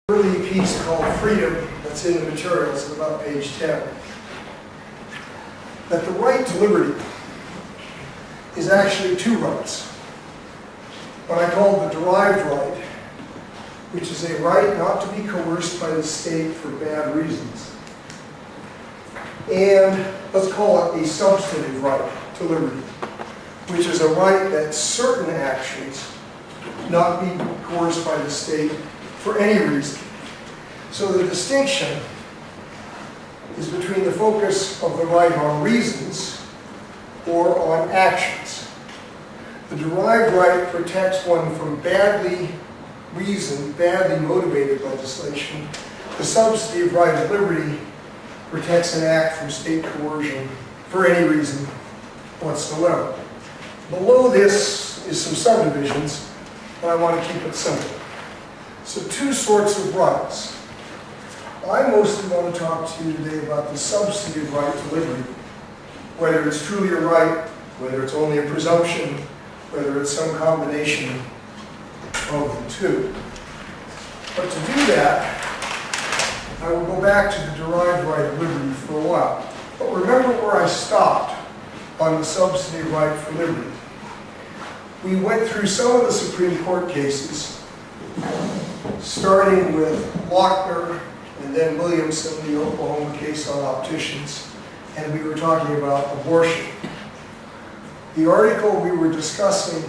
early piece called Freedom that's in the materials at about page 10. That the right to liberty is actually two rights. What I call the derived right, which is a right not to be coerced by the state for bad reasons. And let's call it a substantive right to liberty, which is a right that certain actions not be coerced by the state for any reason. So the distinction is between the focus of the right on reasons or on actions. The derived right protects one from badly reasoned, badly motivated legislation. The substantive right of liberty protects an act from state coercion for any reason whatsoever. Below this is some subdivisions, but I want to keep it simple. So two sorts of rights. I mostly want to talk to you today about the substantive right to liberty, whether it's truly a right, whether it's only a presumption, whether it's some combination of the two. But to do that, I will go back to the derived right of liberty for a while. But remember where I stopped on the substantive right for liberty. We went through some of the Supreme Court cases, starting with Lochner and then Williamson, the Oklahoma case on opticians, and we were talking about abortion. The article we were discussing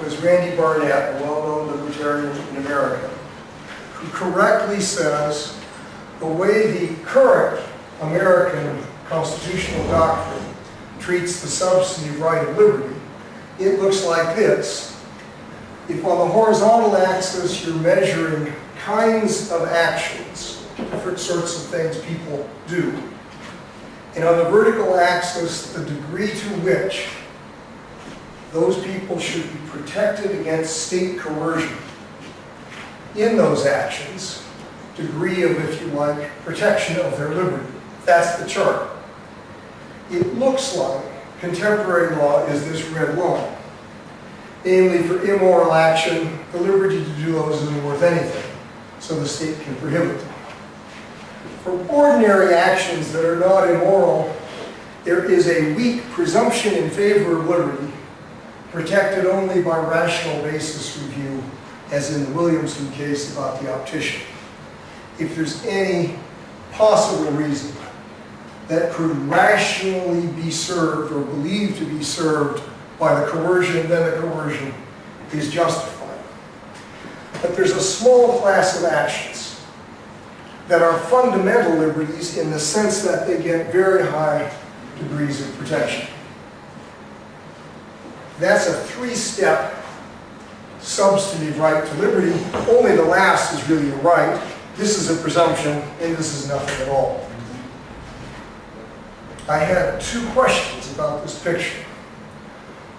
was Randy Barnett, a well-known libertarian in America, who correctly says the way the current American constitutional doctrine treats the substantive right of liberty, it looks like this. If on the horizontal axis you're measuring kinds of actions, different sorts of things people do, and on the vertical axis the degree to which those people should be protected against state coercion in those actions, degree of, if you like, protection of their liberty. That's the chart. It looks like contemporary law is this red line. Namely, for immoral action, the liberty to do those isn't worth anything, so the state can prohibit them. For ordinary actions that are not immoral, there is a weak presumption in favor of liberty, protected only by rational basis review, as in the Williamson case about the optician. If there's any possible reason that could rationally be served or believed to be served by the coercion, then the coercion is justified. But there's a small class of actions that are fundamental liberties in the sense that they get very high degrees of protection. That's a three-step substantive right to liberty. Only the last is really a right. This is a presumption, and this is nothing at all. I had two questions about this picture.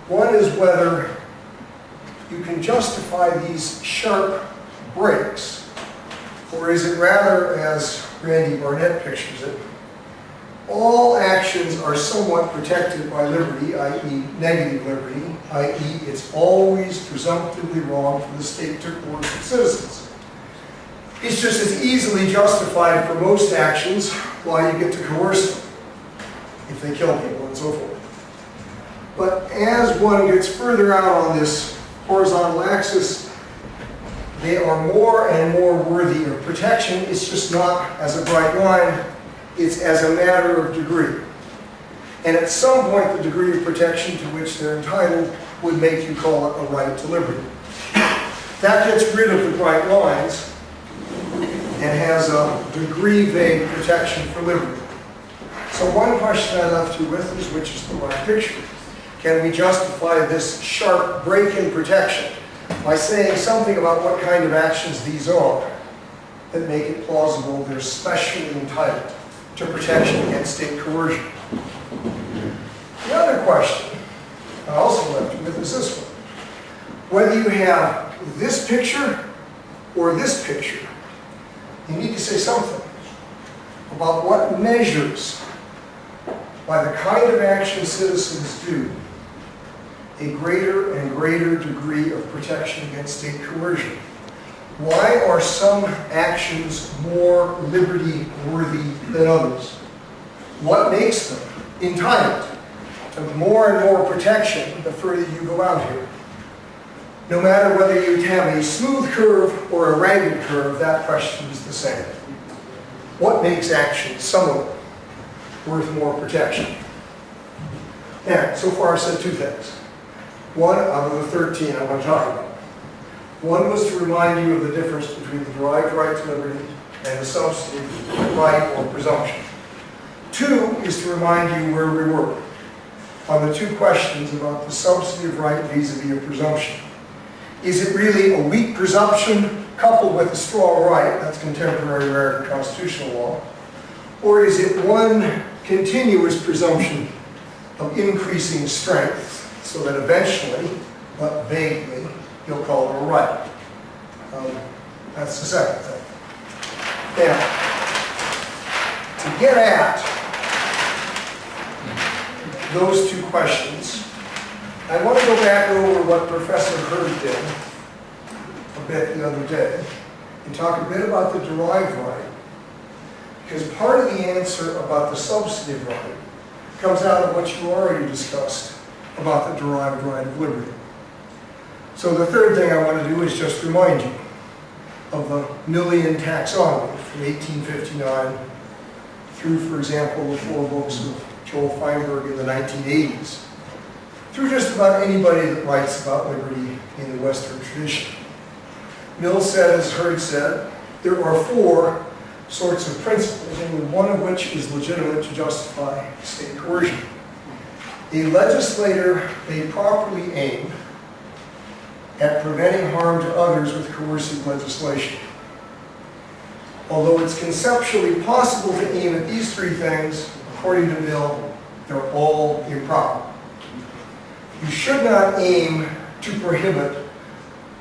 One is whether you can justify these sharp breaks, or is it rather, as Randy Barnett pictures it, all actions are somewhat protected by liberty, i.e. negative liberty, i.e. it's always presumptively wrong for the state to coerce its citizens. It's just as easily justified for most actions why you get to coerce them if they kill people and so forth. But as one gets further out on this horizontal axis, they are more and more worthy of protection. It's just not as a bright line, it's as a matter of degree. And at some point, the degree of protection to which they're entitled would make you call it a right to liberty. That gets rid of the bright lines and has a degree vague protection for liberty. So one question I left you with is, which is the right picture? Can we justify this sharp break in protection by saying something about what kind of actions these are that make it plausible they're specially entitled to protection against state coercion? The other question I also left you with is this one. Whether you have this picture or this picture, you need to say something about what measures, by the kind of action citizens do, a greater and greater degree of protection against state coercion. Why are some actions more liberty-worthy than others? What makes them entitled to more and more protection the further you go out here? No matter whether you have a smooth curve or a ragged curve, that question is the same. What makes actions, some of them, worth more protection? Now, so far I've said two things. One out of the 13 I want to talk about. One was to remind you of the difference between the derived right to liberty and the substantive right or presumption. Two is to remind you where we were on the two questions about the substantive right vis-a-vis a presumption. Is it really a weak presumption coupled with a strong right, that's contemporary American constitutional law, or is it one continuous presumption of increasing strength so that eventually, but vaguely, you'll call it a right? That's the second thing. Now, to get at those two questions, I want to go back over what Professor Hurd did a bit the other day and talk a bit about the derived right, because part of the answer about the substantive right comes out of what you already discussed about the derived right of liberty. So the third thing I want to do is just remind you of the Millian taxonomy from 1859 through, for example, the four books of Joel Feinberg in the 1980s, through just about anybody that writes about liberty in the Western tradition. Mill said, as Hurd said, there are four sorts of principles, only one of which is legitimate to justify state coercion. A legislator may properly aim at preventing harm to others with coercive legislation. Although it's conceptually possible to aim at these three things, according to Mill, they're all improper. You should not aim to prohibit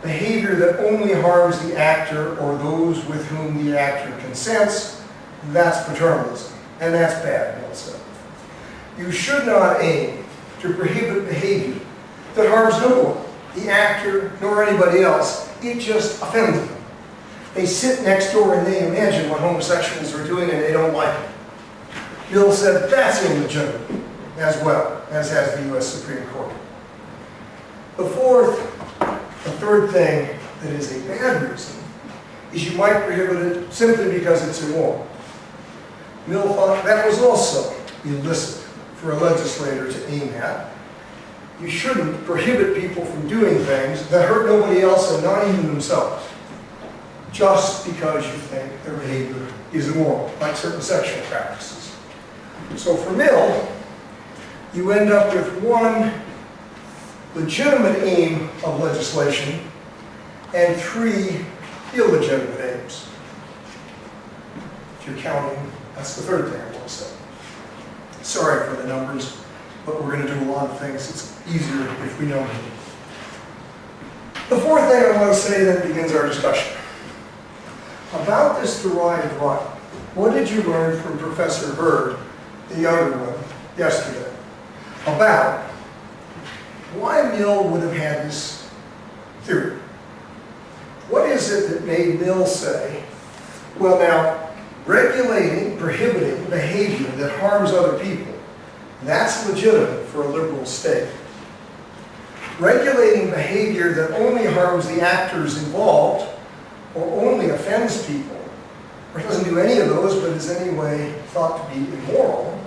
behavior that only harms the actor or those with whom the actor consents. That's paternalism, and that's bad, Mill said. You should not aim to prohibit behavior that harms no one, the actor, nor anybody else. It just offends them. They sit next door and they imagine what homosexuals are doing and they don't like it. Mill said that's illegitimate as well, as has the U.S. Supreme Court. The third thing that is a bad reason is you might prohibit it simply because it's immoral. Mill thought that was also illicit for a legislator to aim at. You shouldn't prohibit people from doing things that hurt nobody else and not even themselves, just because you think their behavior is immoral, like certain sexual practices. So for Mill, you end up with one legitimate aim of legislation and three illegitimate aims. If you're counting, that's the third thing I want to say. Sorry for the numbers, but we're going to do a lot of things. It's easier if we know them. The fourth thing I want to say then begins our discussion. About this derived right, what did you learn from Professor Hurd, the younger one, yesterday, about why Mill would have had this theory? What is it that made Mill say, well now, regulating, prohibiting behavior that harms other people, that's legitimate for a liberal state. Regulating behavior that only harms the actors involved, or only offends people, or doesn't do any of those but is anyway thought to be immoral,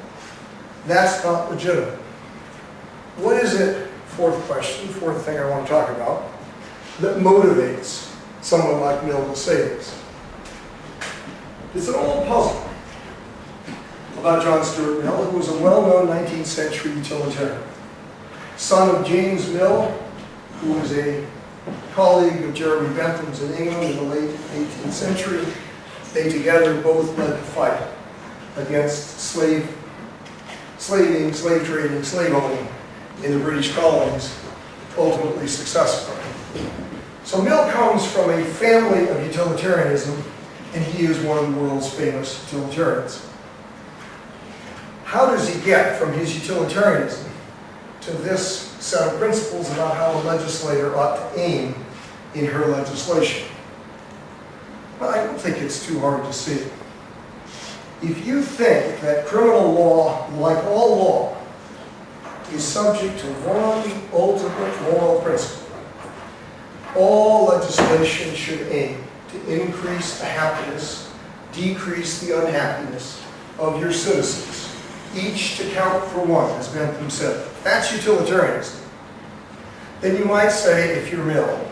that's not legitimate. What is it, fourth question, fourth thing I want to talk about, that motivates someone like Mill to say this? It's an old puzzle about John Stuart Mill, who was a well-known 19th century utilitarian. Son of James Mill, who was a colleague of Jeremy Bentham's in England in the late 18th century. They together both led the fight against slaving, slave trading, slave owning in the British colonies, ultimately successful. So Mill comes from a family of utilitarianism, and he is one of the world's famous utilitarians. How does he get from his utilitarianism to this set of principles about how a legislator ought to aim in her legislation? Well, I don't think it's too hard to see. If you think that criminal law, like all law, is subject to one ultimate moral principle, all legislation should aim to increase the happiness, decrease the unhappiness of your citizens, each to count for one, as Bentham said. That's utilitarianism. Then you might say, if you're Mill,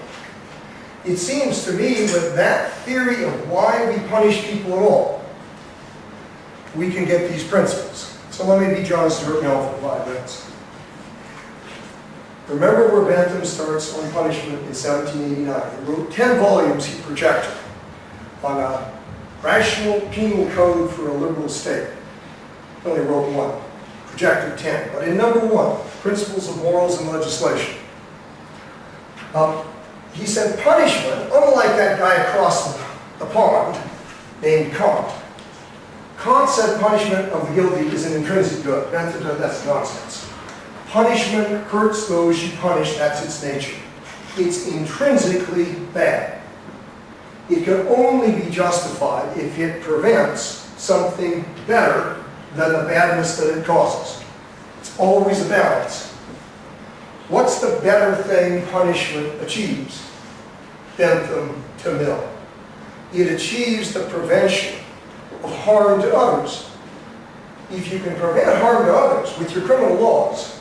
it seems to me with that theory of why we punish people at all, we can get these principles. So let me be John Stuart Mill for 5 minutes. Remember where Bentham starts on punishment in 1789. He wrote 10 volumes he projected on a rational penal code for a liberal state. He only wrote 1, projected 10. But in number 1, Principles of Morals and Legislation, he said punishment, unlike that guy across the pond named Kant. Kant said punishment of the guilty is an intrinsic good. Bentham said that's nonsense. Punishment hurts those you punish, that's its nature. It's intrinsically bad. It can only be justified if it prevents something better than the badness that it causes. It's always a balance. What's the better thing punishment achieves? Bentham to Mill. It achieves the prevention of harm to others. If you can prevent harm to others with your criminal laws,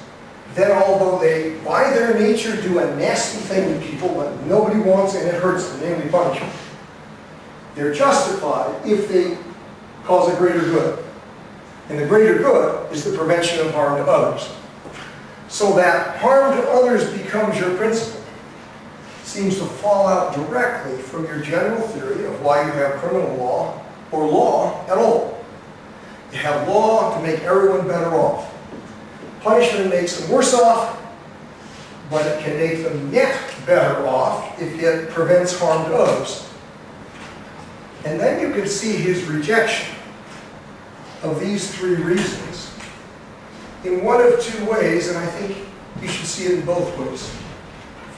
then although they, by their nature, do a nasty thing to people that nobody wants and it hurts them, namely punishment, they're justified if they cause a greater good. And the greater good is the prevention of harm to others. So that harm to others becomes your principle. Seems to fall out directly from your general theory of why you have criminal law or law at all. You have law to make everyone better off. Punishment makes them worse off, but it can make them yet better off if it prevents harm to others. And then you can see his rejection of these 3 reasons in one of 2 ways, and I think you should see it in both ways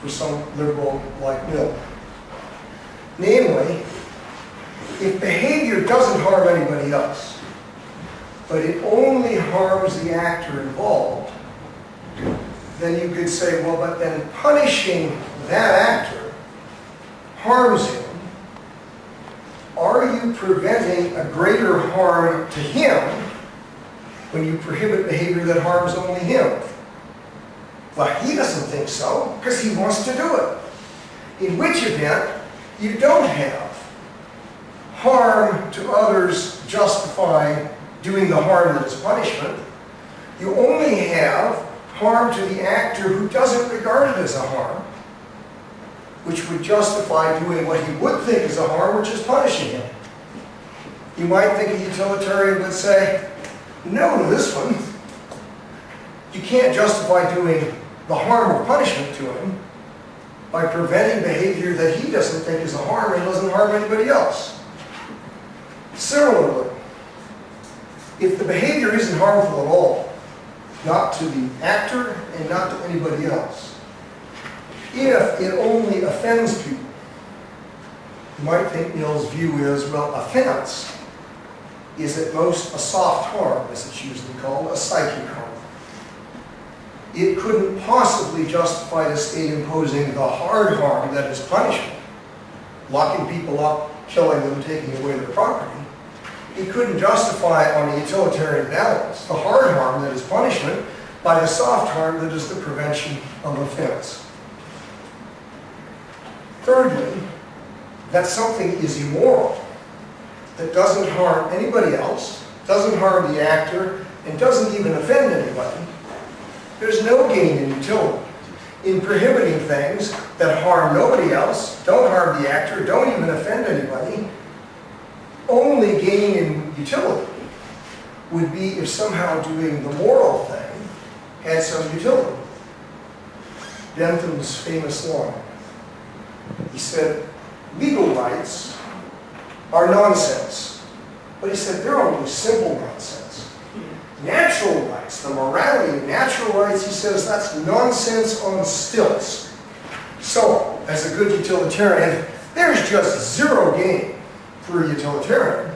for some liberal like Mill. Namely, if behavior doesn't harm anybody else, but it only harms the actor involved, then you could say, well, but then punishing that actor harms him. Are you preventing a greater harm to him when you prohibit behavior that harms only him? Well, he doesn't think so, because he wants to do it. In which event, you don't have harm to others justifying doing the harm that is punishment. You only have harm to the actor who doesn't regard it as a harm, which would justify doing what he would think is a harm, which is punishing him. You might think a utilitarian would say, no to this one. You can't justify doing the harm of punishment to him by preventing behavior that he doesn't think is a harm and doesn't harm anybody else. Similarly, if the behavior isn't harmful at all, not to the actor and not to anybody else, if it only offends people, you might think Mill's view is, well, offense is at most a soft harm, as it's usually called, a psychic harm. It couldn't possibly justify the state imposing the hard harm that is punishment, locking people up, killing them, taking away their property. It couldn't justify on a utilitarian balance the hard harm that is punishment by the soft harm that is the prevention of offense. Thirdly, that something is immoral, that doesn't harm anybody else, doesn't harm the actor, and doesn't even offend anybody. There's no gain in utility in prohibiting things that harm nobody else, don't harm the actor, don't even offend anybody. Only gain in utility would be if somehow doing the moral thing had some utility. Bentham's famous line. He said, legal rights are nonsense. But he said, they're only simple nonsense. Natural rights, the morality of natural rights, he says, that's nonsense on stilts. So, as a good utilitarian, there's just zero gain for a utilitarian,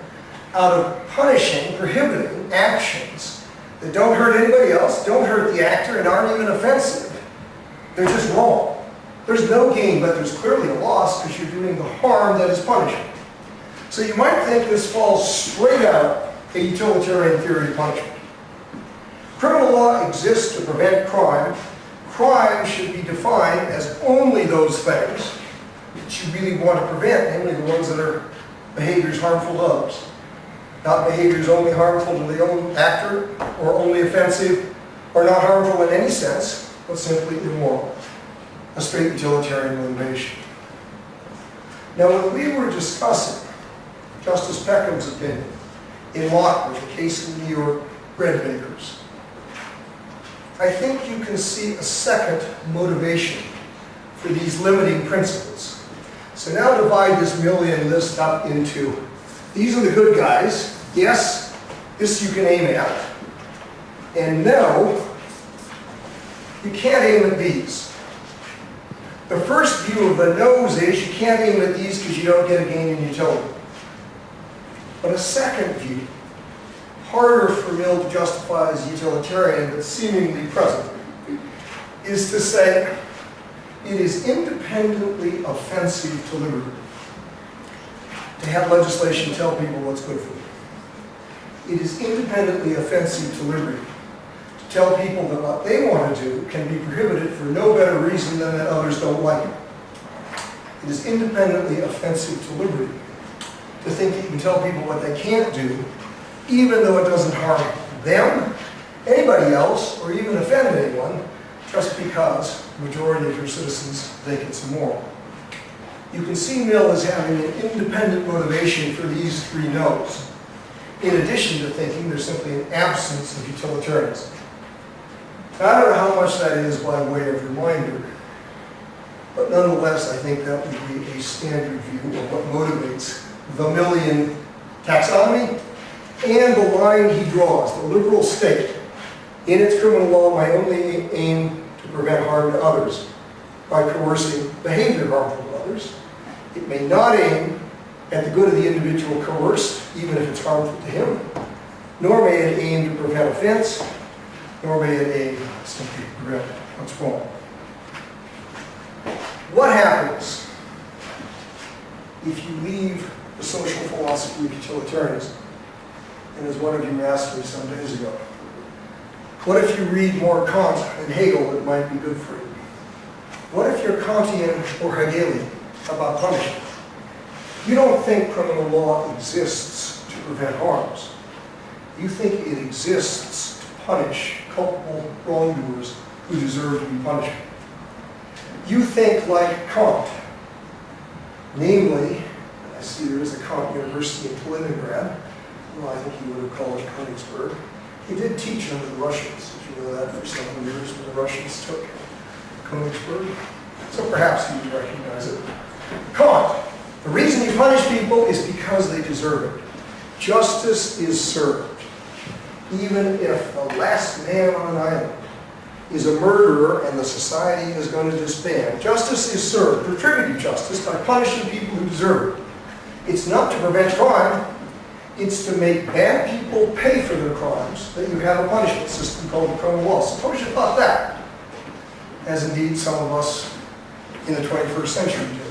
out of punishing, prohibiting actions that don't hurt anybody else, don't hurt the actor, and aren't even offensive. They're just wrong. There's no gain, but there's clearly a loss because you're doing the harm that is punishing. So you might think this falls straight out a utilitarian theory of punishment. Criminal law exists to prevent crime. Crime should be defined as only those things that you really want to prevent, namely the ones that are behaviors harmful to others. Not behaviors only harmful to the own actor, or only offensive, or not harmful in any sense, but simply immoral. A straight utilitarian motivation. Now, when we were discussing Justice Peckham's opinion in Lockwood, the case in New York, bread bakers, I think you can see a second motivation for these limiting principles. So now divide this million list up into, these are the good guys, yes, this you can aim at, and no, you can't aim at these. The first view of the no's is you can't aim at these because you don't get a gain in utility. But a second view, harder for Mill to justify as utilitarian but seemingly present, is to say it is independently offensive to liberty to have legislation tell people what's good for them. It is independently offensive to liberty to tell people that what they want to do can be prohibited for no better reason than that others don't like it. It is independently offensive to liberty to think you can tell people what they can't do, even though it doesn't harm them, anybody else, or even offend anyone, just because the majority of your citizens think it's immoral. You can see Mill as having an independent motivation for these three no's, in addition to thinking there's simply an absence of utilitarianism. Now, I don't know how much that is by way of reminder, but nonetheless, I think that would be a standard view of what motivates the Millian taxonomy and the line he draws. The liberal state, in its criminal law, might only aim to prevent harm to others by coercing behavior harmful to others. It may not aim at the good of the individual coerced, even if it's harmful to him, nor may it aim to prevent offense, nor may it aim simply to prevent what's wrong. What happens if you leave the social philosophy of utilitarianism? And as one of you asked me some days ago, what if you read more Kant and Hegel? It might be good for you. What if you're Kantian or Hegelian about punishment? You don't think criminal law exists to prevent harms. You think it exists to punish culpable wrongdoers who deserve to be punished. You think like Kant, namely, I see there is a Kant University in Kaliningrad. Well, I think he would have called it Königsberg. He did teach under the Russians. Did you know that for several years when the Russians took Königsberg? So perhaps you would recognize it. Kant, the reason you punish people is because they deserve it. Justice is served. Even if the last man on an island is a murderer and the society is going to disband, justice is served, retributive justice, by punishing people who deserve it. It's not to prevent crime. It's to make bad people pay for their crimes that you have a punishment system called the criminal law. Suppose you thought that, as indeed some of us in the 21st century do.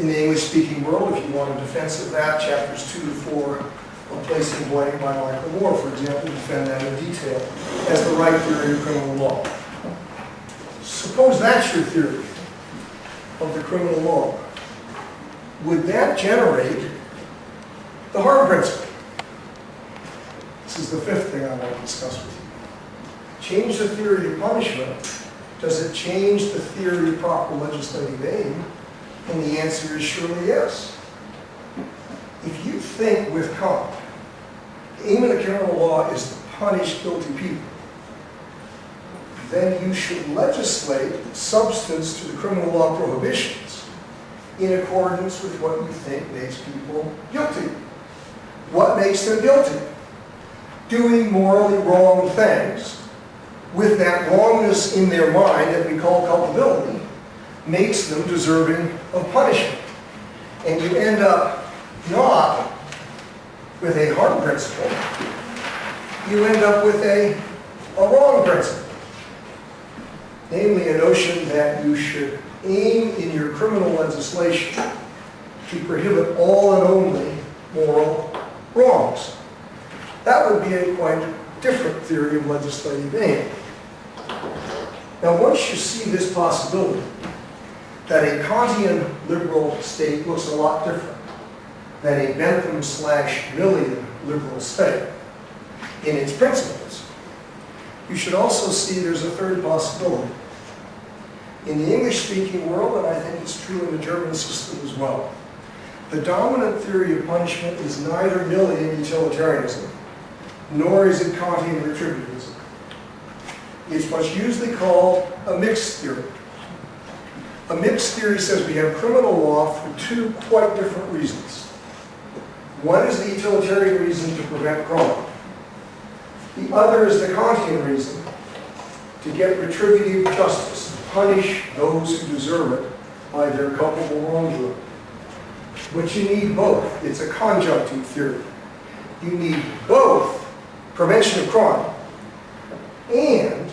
In the English-speaking world, if you want a defense of that, chapters 2 to 4 of Placing Blame by Michael Moore, for example, defend that in detail as the right theory of criminal law. Suppose that's your theory of the criminal law. Would that generate the harm principle? This is the fifth thing I want to discuss with you. Change the theory of punishment. Does it change the theory of proper legislative aim? And the answer is surely yes. If you think with Kant, the aim of the criminal law is to punish guilty people, then you should legislate substance to the criminal law prohibitions in accordance with what you think makes people guilty. What makes them guilty? Doing morally wrong things with that wrongness in their mind that we call culpability makes them deserving of punishment. and you end up not with a harm principle, you end up with a wrong principle. Namely, a notion that you should aim in your criminal legislation to prohibit all and only moral wrongs. That would be a quite different theory of legislative aim. Now, once you see this possibility, that a Kantian liberal state looks a lot different than a Bentham/Millian liberal state in its principles, you should also see there's a third possibility. In the English-speaking world, and I think it's true in the German system as well, the dominant theory of punishment is neither Millian utilitarianism, nor is it Kantian retributivism. It's what's usually called a mixed theory. A mixed theory says we have criminal law for two quite different reasons. One is the utilitarian reason to prevent crime. The other is the Kantian reason to get retributive justice, to punish those who deserve it by their culpable wrongdoing. But you need both. It's a conjunctive theory. You need both prevention of crime and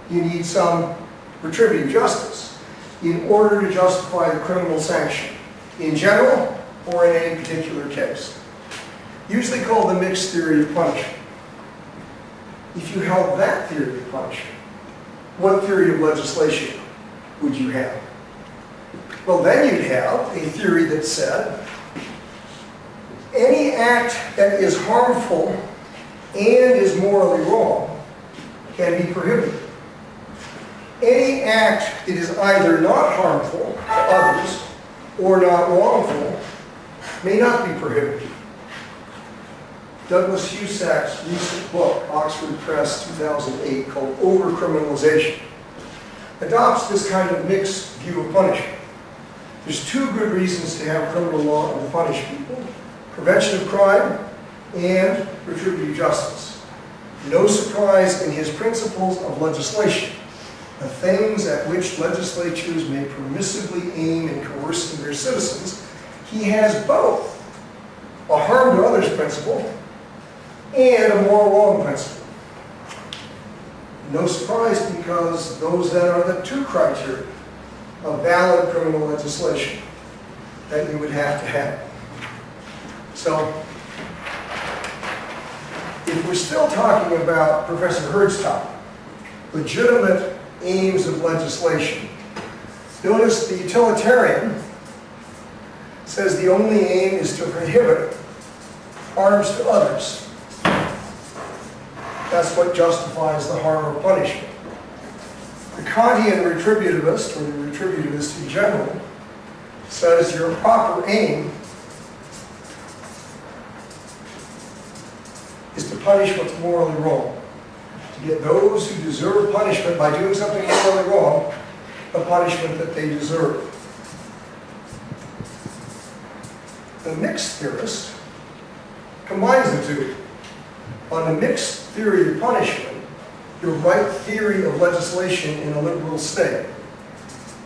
you need some retributive justice in order to justify the criminal sanction, in general or in any particular case. Usually called the mixed theory of punishment. If you held that theory of punishment, what theory of legislation would you have? Well, then you'd have a theory that said any act that is harmful and is morally wrong can be prohibited. Any act that is either not harmful to others or not wrongful may not be prohibited. Douglas Husak's recent book, Oxford Press 2008, called Overcriminalization, adopts this kind of mixed view of punishment. There's two good reasons to have criminal law and to punish people: prevention of crime and retributive justice. No surprise in his principles of legislation, the things at which legislatures may permissibly aim in coercing their citizens, he has both a harm to others principle and a moral wrong principle. No surprise, because those then are the two criteria of valid criminal legislation that you would have to have. So, if we're still talking about Professor Hurd's topic, legitimate aims of legislation, notice the utilitarian says the only aim is to prohibit harms to others. That's what justifies the harm or punishment. The Kantian retributivist, or the retributivist in general, says your proper aim is to punish what's morally wrong. To get those who deserve punishment by doing something morally wrong, the punishment that they deserve. The mixed theorist combines the two. On the mixed theory of punishment, your right theory of legislation in a liberal state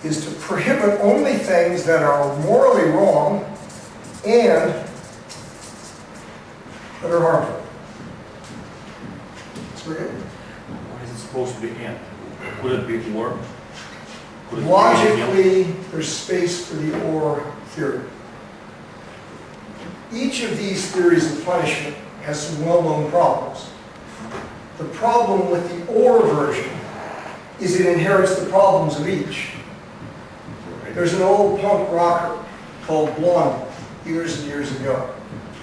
is to prohibit only things that are morally wrong and that are harmful. So What is it supposed to be in? Could it be or? Could it be logically, there's space for the or theory. Each of these theories of punishment has some well-known problems. The problem with the or version is it inherits the problems of each. There's an old punk rocker called Blondie, years and years ago.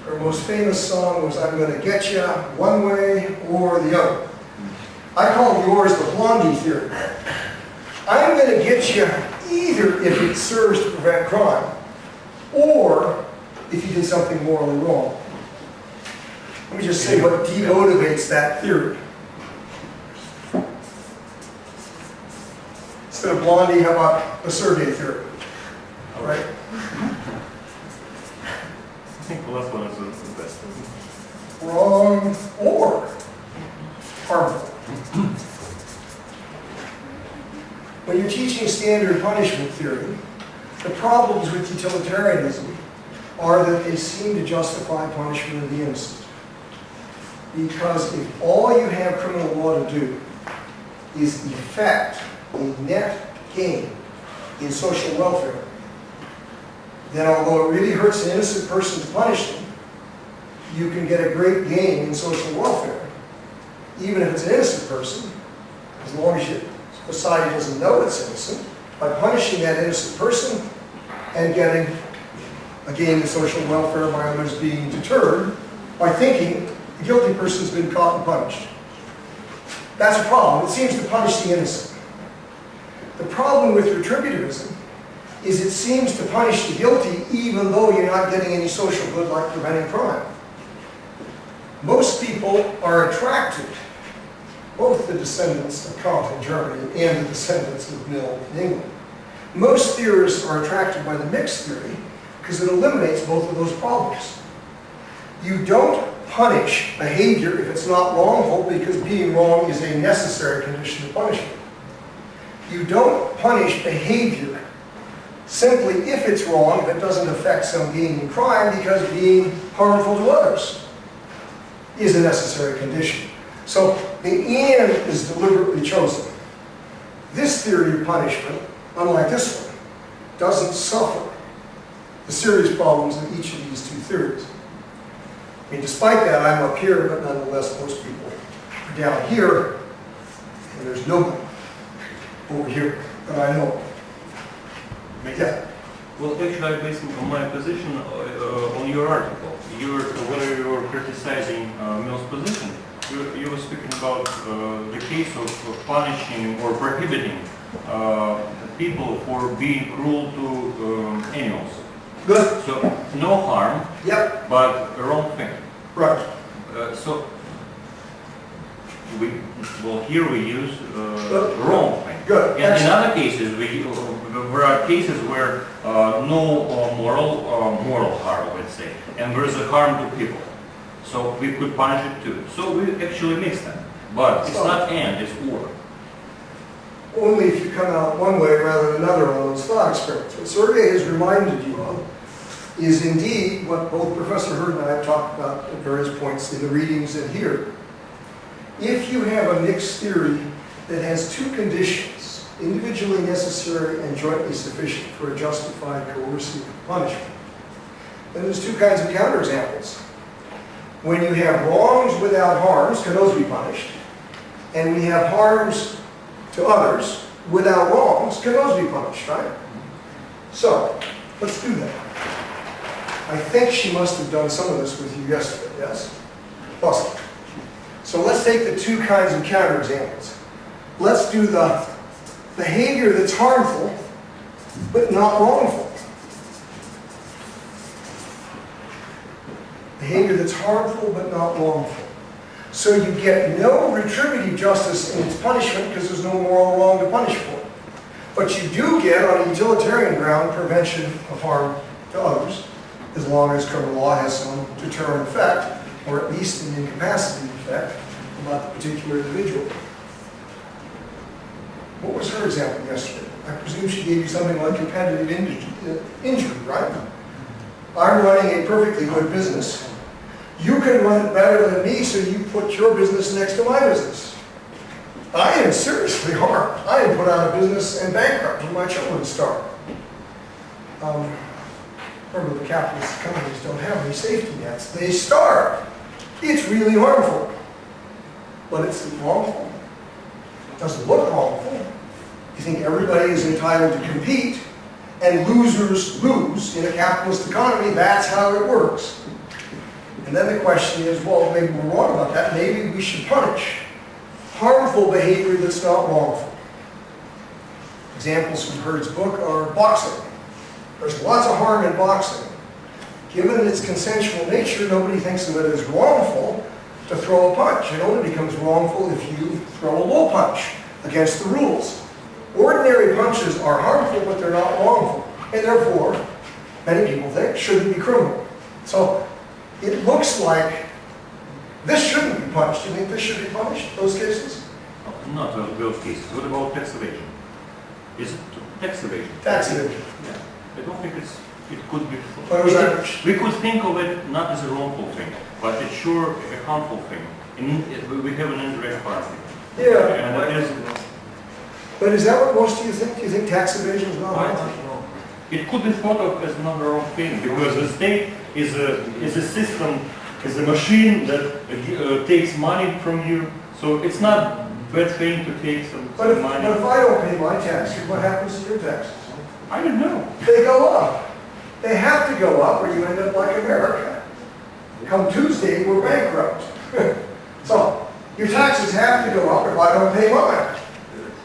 Her most famous song was "I'm Gonna Get Ya One Way or the Other." I call yours the Blondie theory. I'm gonna get you either if it serves to prevent crime, or if you did something morally wrong. Let me just say what demotivates that theory. Instead of Blondie, how about the Sergei theory? All right? I think the last one is the best. Wrong or harmful. When you're teaching standard punishment theory, the problems with utilitarianism are that they seem to justify punishment of the innocent. Because if all you have criminal law to do is effect a net gain in social welfare, then although it really hurts an innocent person to punish them, you can get a great gain in social welfare. Even if it's an innocent person, as long as society doesn't know it's innocent, by punishing that innocent person and getting a gain in social welfare by others being deterred by thinking the guilty person's been caught and punished. That's a problem. It seems to punish the innocent. The problem with retributivism is it seems to punish the guilty even though you're not getting any social good like preventing crime. Most people are attracted, both the descendants of Kant in Germany and the descendants of Mill in England. Most theorists are attracted by the mixed theory because it eliminates both of those problems. You don't punish behavior if it's not wrongful because being wrong is a necessary condition of punishment. You don't punish behavior simply if it's wrong, if it doesn't affect some gain in crime, because being harmful to others is a necessary condition. So the and is deliberately chosen. This theory of punishment, unlike this one, doesn't suffer the serious problems of each of these two theories. I mean, despite that, I'm up here, but nonetheless, most people are down here, and there's nobody over here that I know of. Yeah. Well, actually, I'm basing on my position on your article. Whether you're criticizing Mill's position, you were speaking about the case of punishing or prohibiting people for being cruel to animals. Good. So, no harm, Yep. but a wrong thing. Right. So, here we use wrong thing. Good. And in other cases, there are cases where no moral harm, let's say, and there is a harm to people. So we could punish it too. So we actually mix them. But it's not and, it's or. Only if you come out one way rather than another on those thought experiments. What Sergey has reminded you of is indeed what both Professor Hurd and I have talked about at various points in the readings and here. If you have a mixed theory that has two conditions, individually necessary and jointly sufficient for a justified coercive punishment, then there's two kinds of counterexamples. When you have wrongs without harms, can those be punished? And we have harms to others without wrongs, can those be punished, right? So, let's do that. I think she must have done some of this with you yesterday, yes? Awesome. So let's take the two kinds of counterexamples. Let's do the behavior that's harmful, but not wrongful. Behavior that's harmful, but not wrongful. So you get no retributive justice in its punishment because there's no moral wrong to punish for. But you do get, on a utilitarian ground, prevention of harm to others, as long as criminal law has some deterrent effect, or at least an incapacitating effect, about the particular individual. What was her example yesterday? I presume she gave you something like competitive injury, right? I'm running a perfectly good business. You can run it better than me, so you put your business next to my business. I am seriously harmed. I am put out of business and bankrupt when my children starve. Remember, the capitalist companies don't have any safety nets. They starve. It's really harmful. But it's wrongful. It doesn't look wrongful. You think everybody is entitled to compete, and losers lose in a capitalist economy. That's how it works. And then the question is, well, maybe we're wrong about that. Maybe we should punish harmful behavior that's not wrongful. Examples from Hurd's book are boxing. There's lots of harm in boxing. Given its consensual nature, nobody thinks of it as wrongful to throw a punch. It only becomes wrongful if you throw a low punch against the rules. Ordinary punches are harmful, but they're not wrongful. And therefore, many people think, shouldn't be criminal. So it looks like this shouldn't be punished. Do you think this should be punished, those cases? Not those cases. What about tax evasion? Is it tax evasion? Tax evasion. Yeah. I don't think it's It could be. But was that- We could think of it not as a wrongful thing, but it's sure a harmful thing. We have an indirect harm. Yeah, And that is, but is that what most of you think? Do you think tax evasion is not I harmful? think it could be thought of as not a wrong thing, because the state is a system, is a machine that takes money from you. So it's not bad thing to take some But if money. I don't pay my taxes, what happens to your taxes? I don't know. They go up. They have to go up or you end up like America. Come Tuesday, we're bankrupt. So your taxes have to go up if I don't pay mine.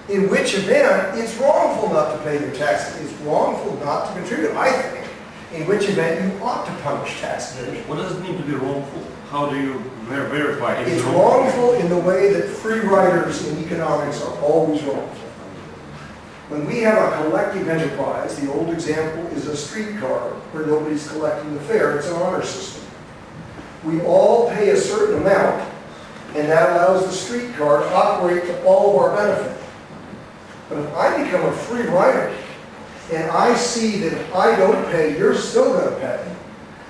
In which event, it's wrongful not to pay your taxes. It's wrongful not to contribute, I think. In which event, you ought to punish tax evasion. What does it mean to be wrongful? How do you verify It's wrongful in the way that free riders in economics are always wrongful. When we have a collective enterprise, the old example is a streetcar where nobody's collecting the fare, it's an honor system. We all pay a certain amount, and that allows the streetcar to operate to all of our benefit. But if I become a free rider, and I see that if I don't pay, you're still going to pay,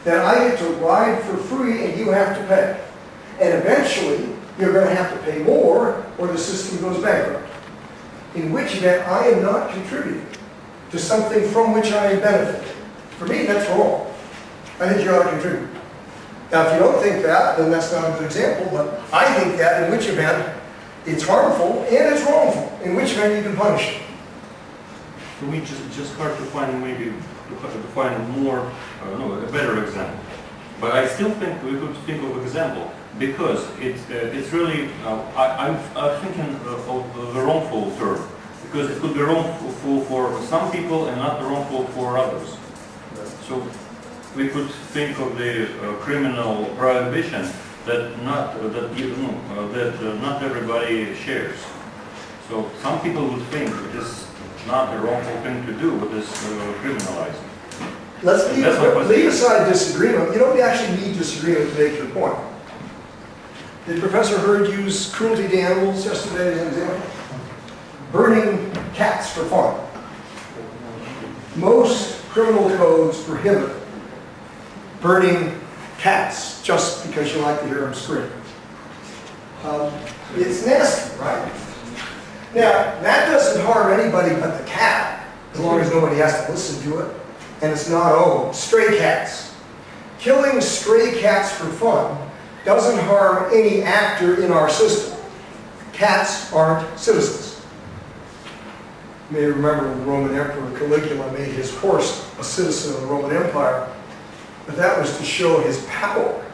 then I get to ride for free and you have to pay. And eventually, you're going to have to pay more or the system goes bankrupt. In which event, I am not contributing to something from which I am benefiting. For me, that's wrong. I think you ought to contribute. Now, if you don't think that, then that's not a good example, but I think that, in which event, it's harmful and it's wrongful, in which event you can punish it. For me, just hard to find maybe to find more, a better example. But I still think we could think of example because it's really I'm thinking of the wrongful term because it could be wrongful for some people and not wrongful for others. So we could think of the criminal prohibition that not everybody shares. So some people would think it is not a wrongful thing to do, but is criminalized. Let's That's my position. leave aside disagreement. You don't actually need disagreement to make your point. Did Professor Hurd use cruelty to animals yesterday as an example? Burning cats for fun. Most criminal codes prohibit burning cats just because you like to hear them scream. It's nasty, right? Now, that doesn't harm anybody but the cat, as long as nobody has to listen to it. And it's not, stray cats. Killing stray cats for fun doesn't harm any actor in our system. Cats aren't citizens. You may remember when the Roman Emperor Caligula made his horse a citizen of the Roman Empire, but that was to show his power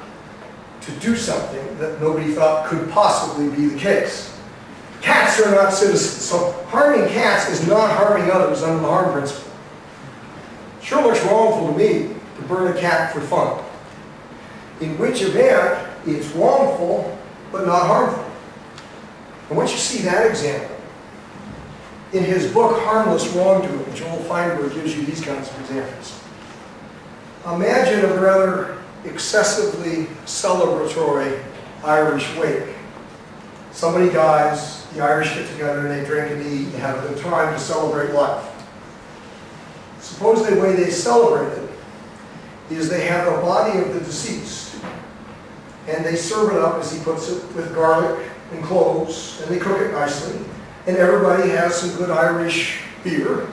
to do something that nobody thought could possibly be the case. Cats are not citizens, so harming cats is not harming others under the harm principle. Sure looks wrongful to me to burn a cat for fun. In which event, it's wrongful, but not harmful. And once you see that example, in his book, Harmless Wrongdoing, Joel Feinberg gives you these kinds of examples. Imagine a rather excessively celebratory Irish wake. Somebody dies, the Irish get together and they drink and eat and have a good time to celebrate life. Suppose the way they celebrate it is they have a body of the deceased and they serve it up, as he puts it, with garlic and cloves, and they cook it nicely, and everybody has some good Irish beer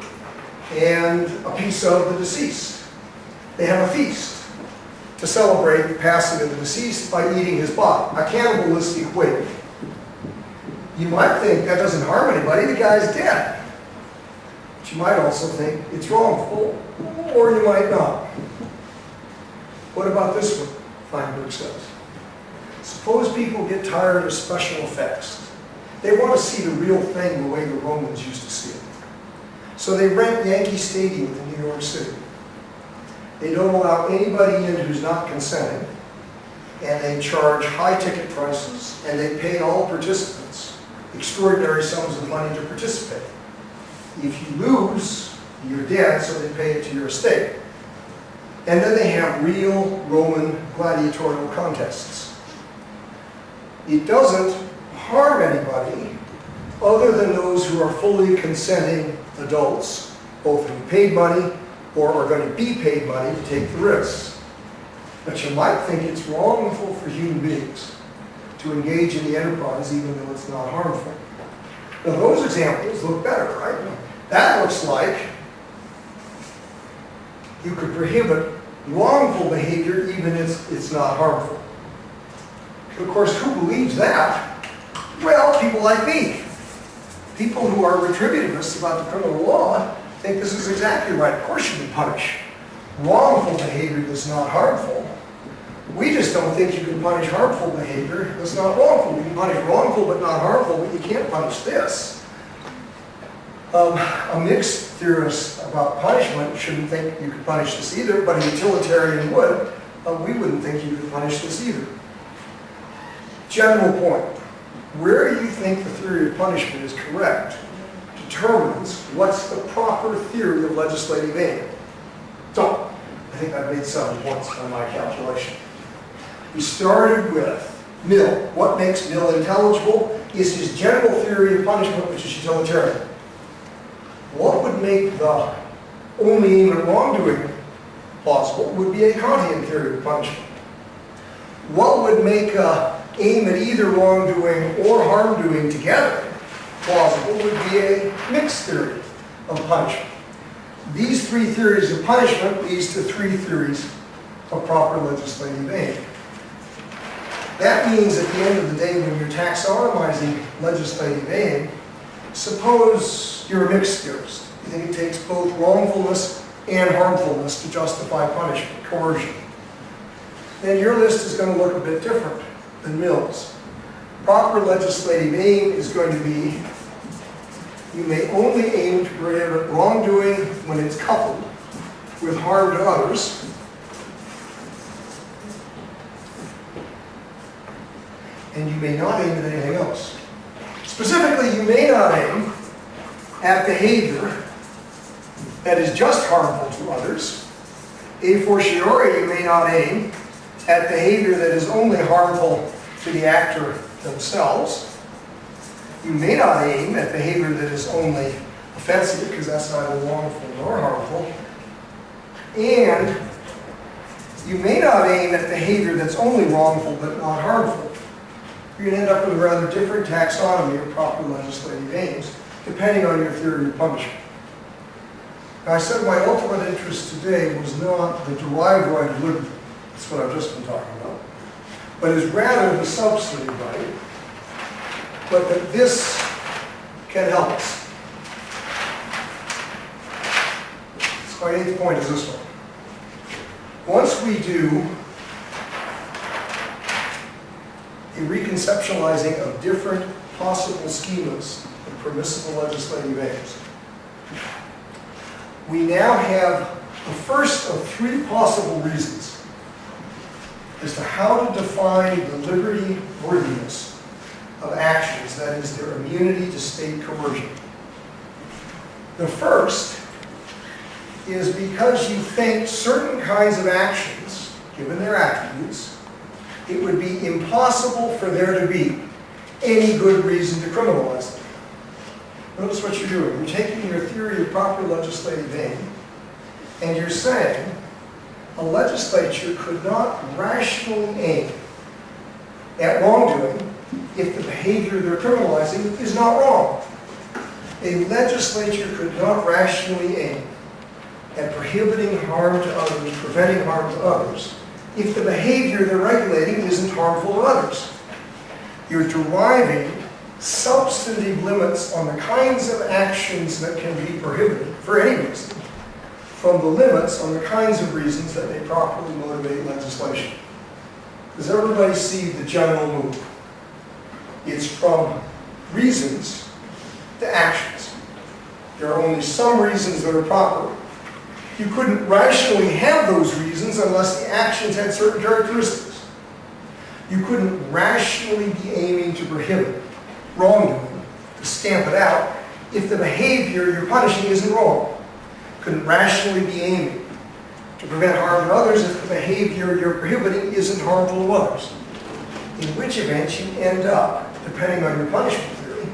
and a piece of the deceased. They have a feast to celebrate the passing of the deceased by eating his body, a cannibalistic wake. You might think that doesn't harm anybody, the guy's dead. But you might also think it's wrongful, or you might not. What about this one, Feinberg says? Suppose people get tired of special effects. They want to see the real thing the way the Romans used to see it. So they rent Yankee Stadium in New York City. They don't allow anybody in who's not consenting, and they charge high ticket prices, and they pay all participants extraordinary sums of money to participate. If you lose, you're dead, so they pay it to your estate. And then they have real Roman gladiatorial contests. It doesn't harm anybody other than those who are fully consenting adults, both who paid money or are going to be paid money to take the risks. But you might think it's wrongful for human beings to engage in the enterprise even though it's not harmful. Now those examples look better, right? That looks like you could prohibit wrongful behavior even if it's not harmful. Of course, who believes that? Well, people like me. People who are retributivists about the criminal law think this is exactly right. Of course you can punish wrongful behavior that's not harmful. We just don't think you can punish harmful behavior that's not wrongful. You can punish wrongful but not harmful, but you can't punish this. A mixed theorist about punishment shouldn't think you could punish this either, but a utilitarian would. We wouldn't think you could punish this either. General point. Where you think the theory of punishment is correct determines what's the proper theory of legislative aim. So, I think I've made 7 points on my calculation. We started with Mill. What makes Mill intelligible is his general theory of punishment, which is utilitarian. What would make the only aim at wrongdoing plausible would be a Kantian theory of punishment. What would make aim at either wrongdoing or harm-doing together plausible would be a mixed theory of punishment. These 3 theories of punishment leads to 3 theories of proper legislative aim. That means at the end of the day, when you're taxonomizing legislative aim, suppose you're a mixed theorist. You think it takes both wrongfulness and harmfulness to justify punishment, coercion. Then your list is going to look a bit different than Mill's. Proper legislative aim is going to be, you may only aim to prohibit wrongdoing when it's coupled with harm to others, and you may not aim at anything else. Specifically, you may not aim at behavior that is just harmful to others. A fortiori, you may not aim at behavior that is only harmful to the actor themselves. You may not aim at behavior that is only offensive, because that's neither wrongful nor harmful. And you may not aim at behavior that's only wrongful but not harmful. You're going to end up with a rather different taxonomy of proper legislative aims, depending on your theory of punishment. Now, I said my ultimate interest today was not the derived right of liberty. That's what I've just been talking about. But is rather the substantive right, but that this can help us. So my 8th point is this one. Once we do a reconceptualizing of different possible schemas of permissible legislative aims, we now have the first of 3 possible reasons as to how to define the liberty worthiness of actions, that is, their immunity to state coercion. The first is because you think certain kinds of actions, given their attributes, it would be impossible for there to be any good reason to criminalize them. Notice what you're doing. You're taking your theory of proper legislative aim, and you're saying a legislature could not rationally aim at wrongdoing if the behavior they're criminalizing is not wrong. A legislature could not rationally aim at prohibiting harm to others, preventing harm to others, if the behavior they're regulating isn't harmful to others. You're deriving substantive limits on the kinds of actions that can be prohibited for any reason from the limits on the kinds of reasons that may properly motivate legislation. Does everybody see the general move? It's from reasons to actions. There are only some reasons that are proper. You couldn't rationally have those reasons unless the actions had certain characteristics. You couldn't rationally be aiming to prohibit wrongdoing, to stamp it out, if the behavior you're punishing isn't wrong. Couldn't rationally be aiming to prevent harm to others if the behavior you're prohibiting isn't harmful to others. In which event you end up, depending on your punishment theory,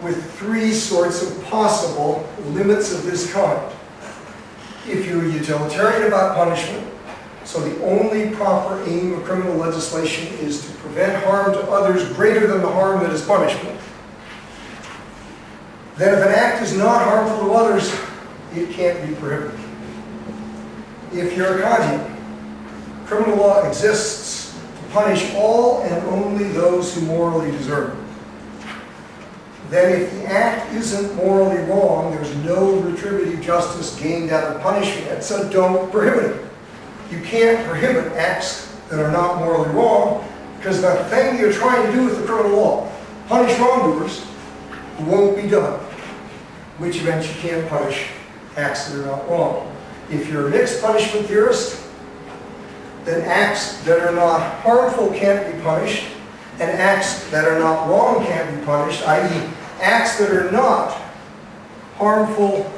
with 3 sorts of possible limits of this kind. if you're utilitarian about punishment, so the only proper aim of criminal legislation is to prevent harm to others greater than the harm that is punishment, then if an act is not harmful to others, it can't be prohibited. If you're a Kantian, criminal law exists to punish all and only those who morally deserve it. Then if the act isn't morally wrong, there's no retributive justice gained out of punishing it, so don't prohibit it. You can't prohibit acts that are not morally wrong, because the thing you're trying to do with the criminal law, punish wrongdoers, won't be done, which events you can't punish acts that are not wrong. If you're a mixed punishment theorist, then acts that are not harmful can't be punished, and acts that are not wrong can't be punished, i.e. acts that are not harmful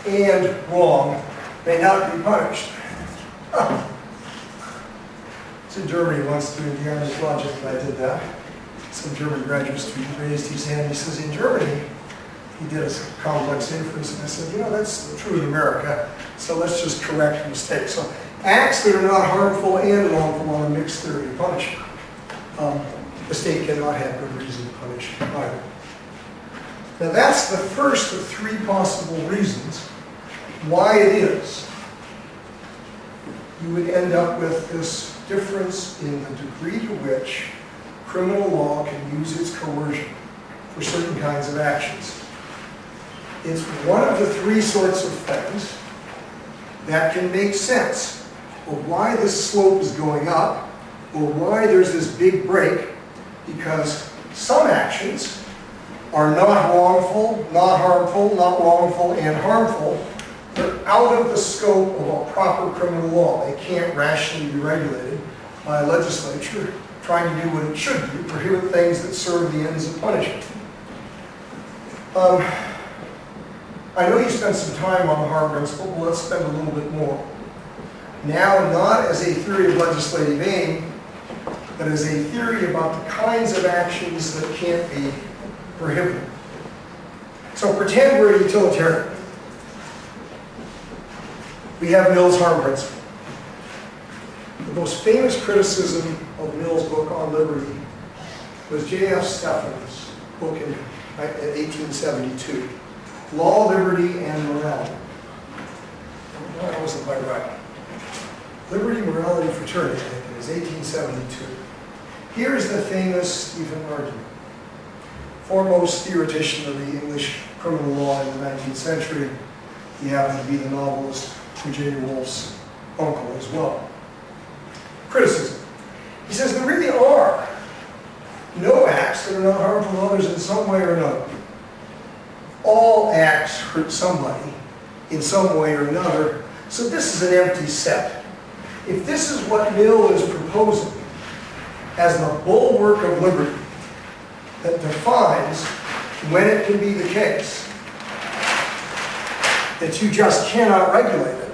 and wrong may not be punished. It's in Germany once doing the Irish logic, and I did that. Some German graduate student raised his hand. He says, in Germany, he did a complex inference, and I said, you know, that's true in America, so let's just correct the mistake. So acts that are not harmful and wrongful on a mixed theory of punishment. The state cannot have good reason to punish either. Now that's the first of three possible reasons why it is you would end up with this difference in the degree to which criminal law can use its coercion for certain kinds of actions. It's one of the three sorts of things that can make sense of why this slope is going up or why there's this big break, because some actions are not wrongful, not harmful, not wrongful, and harmful. They're out of the scope of a proper criminal law. They can't rationally be regulated by a legislature trying to do what it should do, prohibit things that serve the ends of punishment. I know you spent some time on the harm principle, but let's spend a little bit more. Now, not as a theory of legislative aim, but as a theory about the kinds of actions that can't be prohibited. So pretend we're a utilitarian. We have Mill's harm principle. The most famous criticism of Mill's book on liberty was J.F. Steffen's book in 1872, Law, Liberty, and Morality. No, that wasn't quite right. Liberty, Morality, Fraternity, I think it is, 1872. Here's the famous Stephen argument, foremost theoretician of the English criminal law in the 19th century. He happened to be the novelist Virginia Woolf's uncle as well. Criticism. He says there really are no acts that are not harmful to others in some way or another. All acts hurt somebody in some way or another, so this is an empty set. If this is what Mill is proposing as the bulwark of liberty that defines when it can be the case that you just cannot regulate it,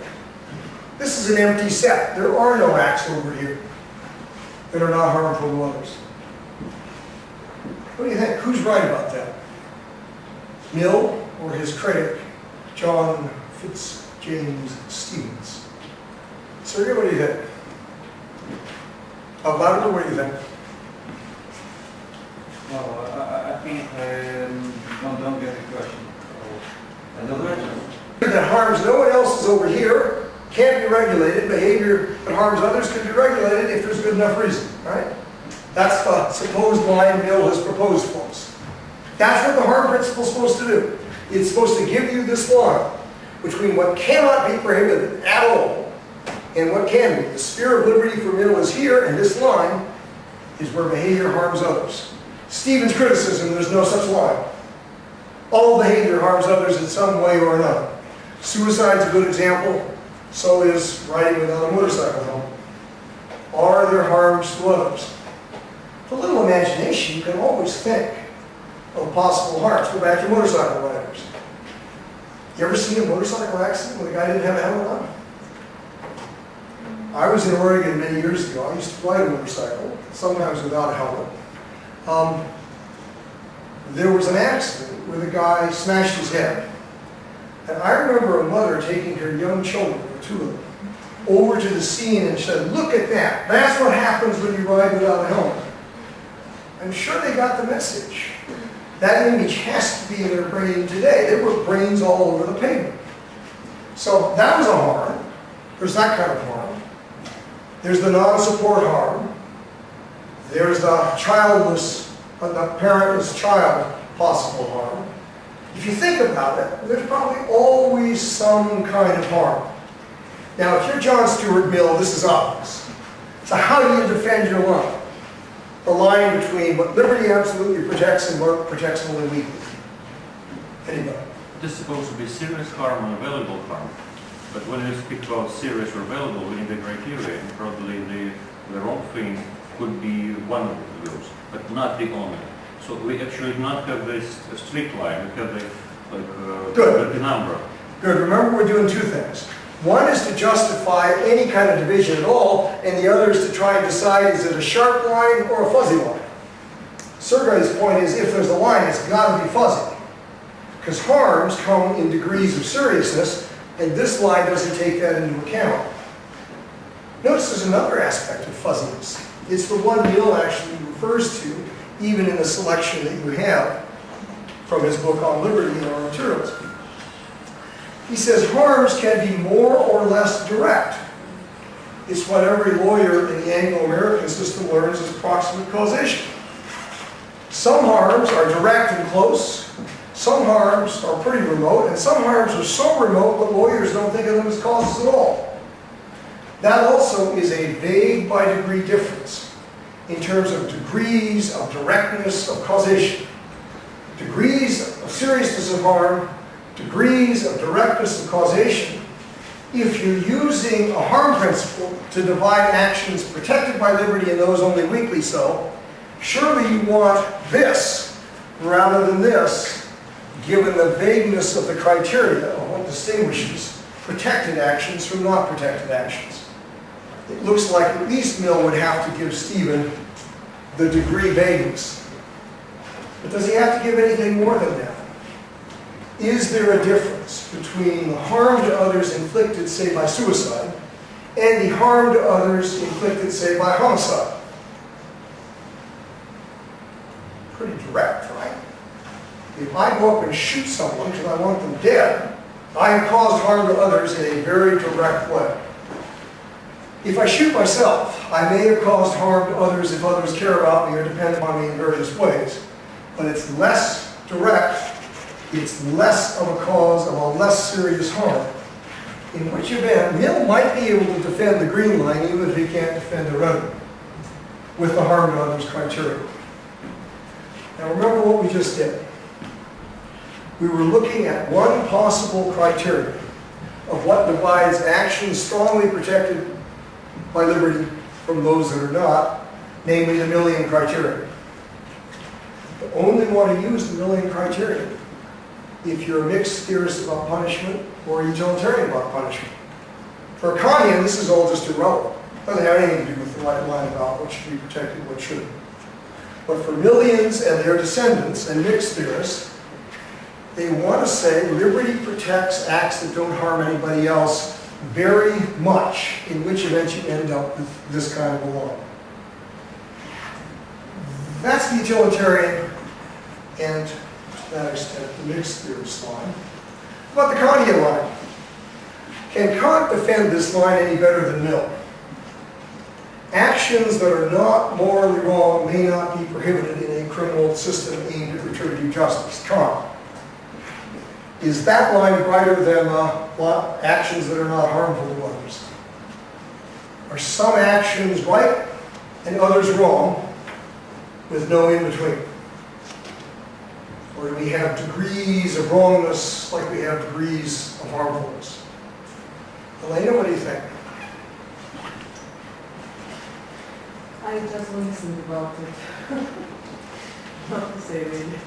this is an empty set. There are no acts over here that are not harmful to others. What do you think? Who's right about that? Mill or his critic, John Fitzjames Stevens? Sergey, what do you think? Louder, what do you think? No, I think don't get the question. That harms no one else is over here, can't be regulated. Behavior that harms others can be regulated if there's good enough reason, right? That's the supposed line Mill has proposed for us. That's what the harm principle is supposed to do. It's supposed to give you this line between what cannot be prohibited at all and what can be. The sphere of liberty for Mill is here, and this line is where behavior harms others. Stevens' criticism, there's no such line. All behavior harms others in some way or another. Suicide's a good example, so is riding without a motorcycle helmet. Are there harms to others? With a little imagination, you can always think of possible harms. Go back to motorcycle riders. You ever seen a motorcycle accident where the guy didn't have a helmet on? I was in Oregon many years ago. I used to ride a motorcycle, sometimes without a helmet. There was an accident where the guy smashed his head. And I remember a mother taking her young children, or two of them, over to the scene and said, look at that. That's what happens when you ride without a helmet. I'm sure they got the message. That image has to be in their brain today. There were brains all over the pavement. So that was a harm. There's that kind of harm. There's the non-support harm. There's the childless, the parentless child possible harm. If you think about it, there's probably always some kind of harm. Now, if you're John Stuart Mill, this is obvious. So how do you defend your line? The line between what liberty absolutely protects and what protects only weakly. Anybody? This is supposed to be serious harm and available harm. But when you speak about serious or available, we need the criteria. And probably the wrong thing could be one of those, but not the only. So we actually do not have this strict line. We have the number. Good. Remember, we're doing two things. One is to justify any kind of division at all, and the other is to try and decide, is it a sharp line or a fuzzy line? Sergei's point is, if there's a line, it's got to be fuzzy. Because harms come in degrees of seriousness, and this line doesn't take that into account. Notice there's another aspect of fuzziness. It's the one Mill actually refers to, even in the selection that you have from his book on liberty and our materialism. He says harms can be more or less direct. It's what every lawyer in the Anglo-American system learns as proximate causation. Some harms are direct and close, some harms are pretty remote, and some harms are so remote that lawyers don't think of them as causes at all. That also is a vague by degree difference in terms of degrees of directness of causation. Degrees of seriousness of harm, degrees of directness of causation. If you're using a harm principle to divide actions protected by liberty and those only weakly so, surely you want this rather than this, given the vagueness of the criteria of what distinguishes protected actions from not protected actions. It looks like at least Mill would have to give Stephen the degree vagueness. But does he have to give anything more than that? Is there a difference between the harm to others inflicted, say, by suicide, and the harm to others inflicted, say, by homicide? Pretty direct, right? If I go up and shoot someone because I want them dead, I have caused harm to others in a very direct way. If I shoot myself, I may have caused harm to others if others care about me or depend upon me in various ways. But it's less direct. It's less of a cause of a less serious harm. In which event, Mill might be able to defend the green line even if he can't defend the red one with the harm to others criteria. Now remember what we just did. We were looking at one possible criteria of what divides actions strongly protected by liberty from those that are not, namely the Millian criteria. You only want to use the Millian criteria if you're a mixed theorist about punishment or a utilitarian about punishment. For a Kantian, this is all just irrelevant. It doesn't have anything to do with the right line about what should be protected and what shouldn't. But for Millians and their descendants and mixed theorists, they want to say liberty protects acts that don't harm anybody else very much, in which event you end up with this kind of a law. That's the utilitarian and, to that extent, the mixed theorist line. What about the Kantian line? Can Kant defend this line any better than Mill? Actions that are not morally wrong may not be prohibited in a criminal system aimed at retributive justice. Kant. Is that line brighter than actions that are not harmful to others? Are some actions right and others wrong with no in-between? Or do we have degrees of wrongness like we have degrees of harmfulness? Elena, what do you think? I just listened about it. Not to say really.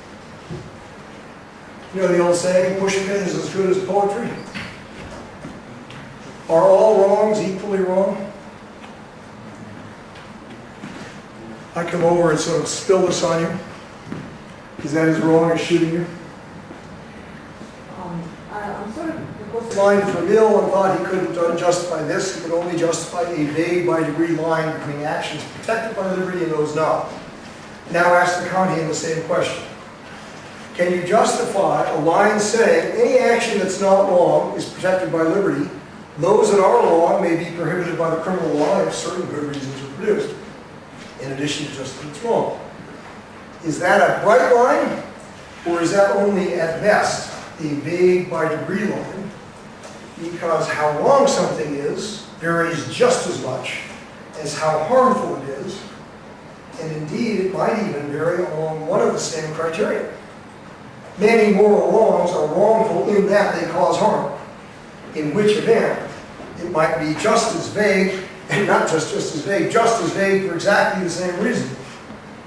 You know the old saying, Pushkin is as good as poetry? Are all wrongs equally wrong? I come over and sort of spill this on you. Is that as wrong as shooting you? I'm sort of line for Mill and thought he couldn't justify this, he could only justify a vague by degree line between actions protected by liberty and those not. Now ask the Kantian the same question. Can you justify a line saying any action that's not wrong is protected by liberty? Those that are wrong may be prohibited by the criminal law if certain good reasons are produced, in addition to just that it's wrong. Is that a bright line, or is that only at best a vague by degree line? Because how wrong something is varies just as much as how harmful it is, and indeed it might even vary along one of the same criteria. Many moral wrongs are wrongful in that they cause harm, in which event it might be just as vague, and not just as vague, just as vague for exactly the same reason.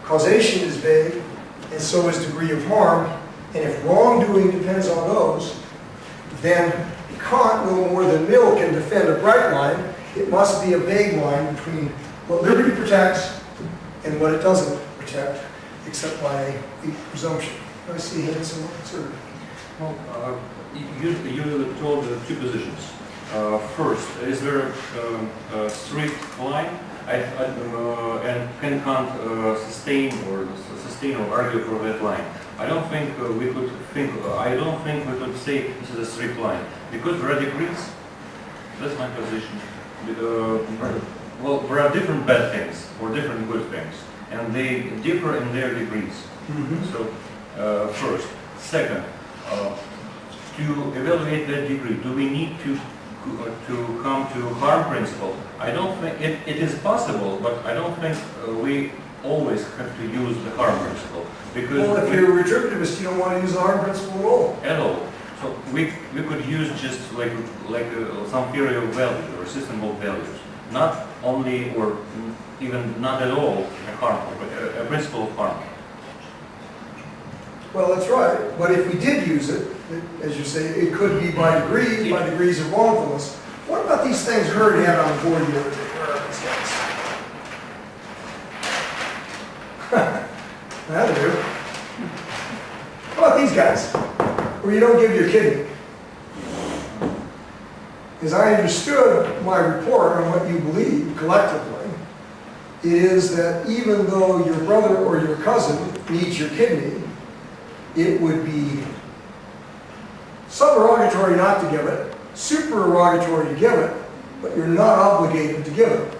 Causation is vague, and so is degree of harm, and if wrongdoing depends on those, then Kant no more than Mill can defend a bright line. It must be a vague line between what liberty protects and what it doesn't protect, except by a presumption. I see him some conservative. Well, you told two positions. First, is there a strict line? And can Kant sustain or argue for that line? I don't think we could say this is a strict line because there are degrees. That's my position. Well, there are different bad things or different good things, and they differ in their degrees. So, first, second, to evaluate that degree, do we need to come to harm principle? I don't think it is possible, but I don't think we always have to use the harm principle because Well, if you're a retributivist, you don't want to use the harm principle at all. at all. So we could use just like some theory of values or system of values, not only or even not at all a principle of harm. Well, that's right. But if we did use it, as you say, it could be by degrees of wrongfulness. What about these things Hurd had on the board the other day? Where are these guys? That'll do. How about these guys? Where you don't give your kidney. As I understood my report on what you believe collectively, is that even though your brother or your cousin needs your kidney, it would be suberogatory not to give it, supererogatory to give it, but you're not obligated to give it.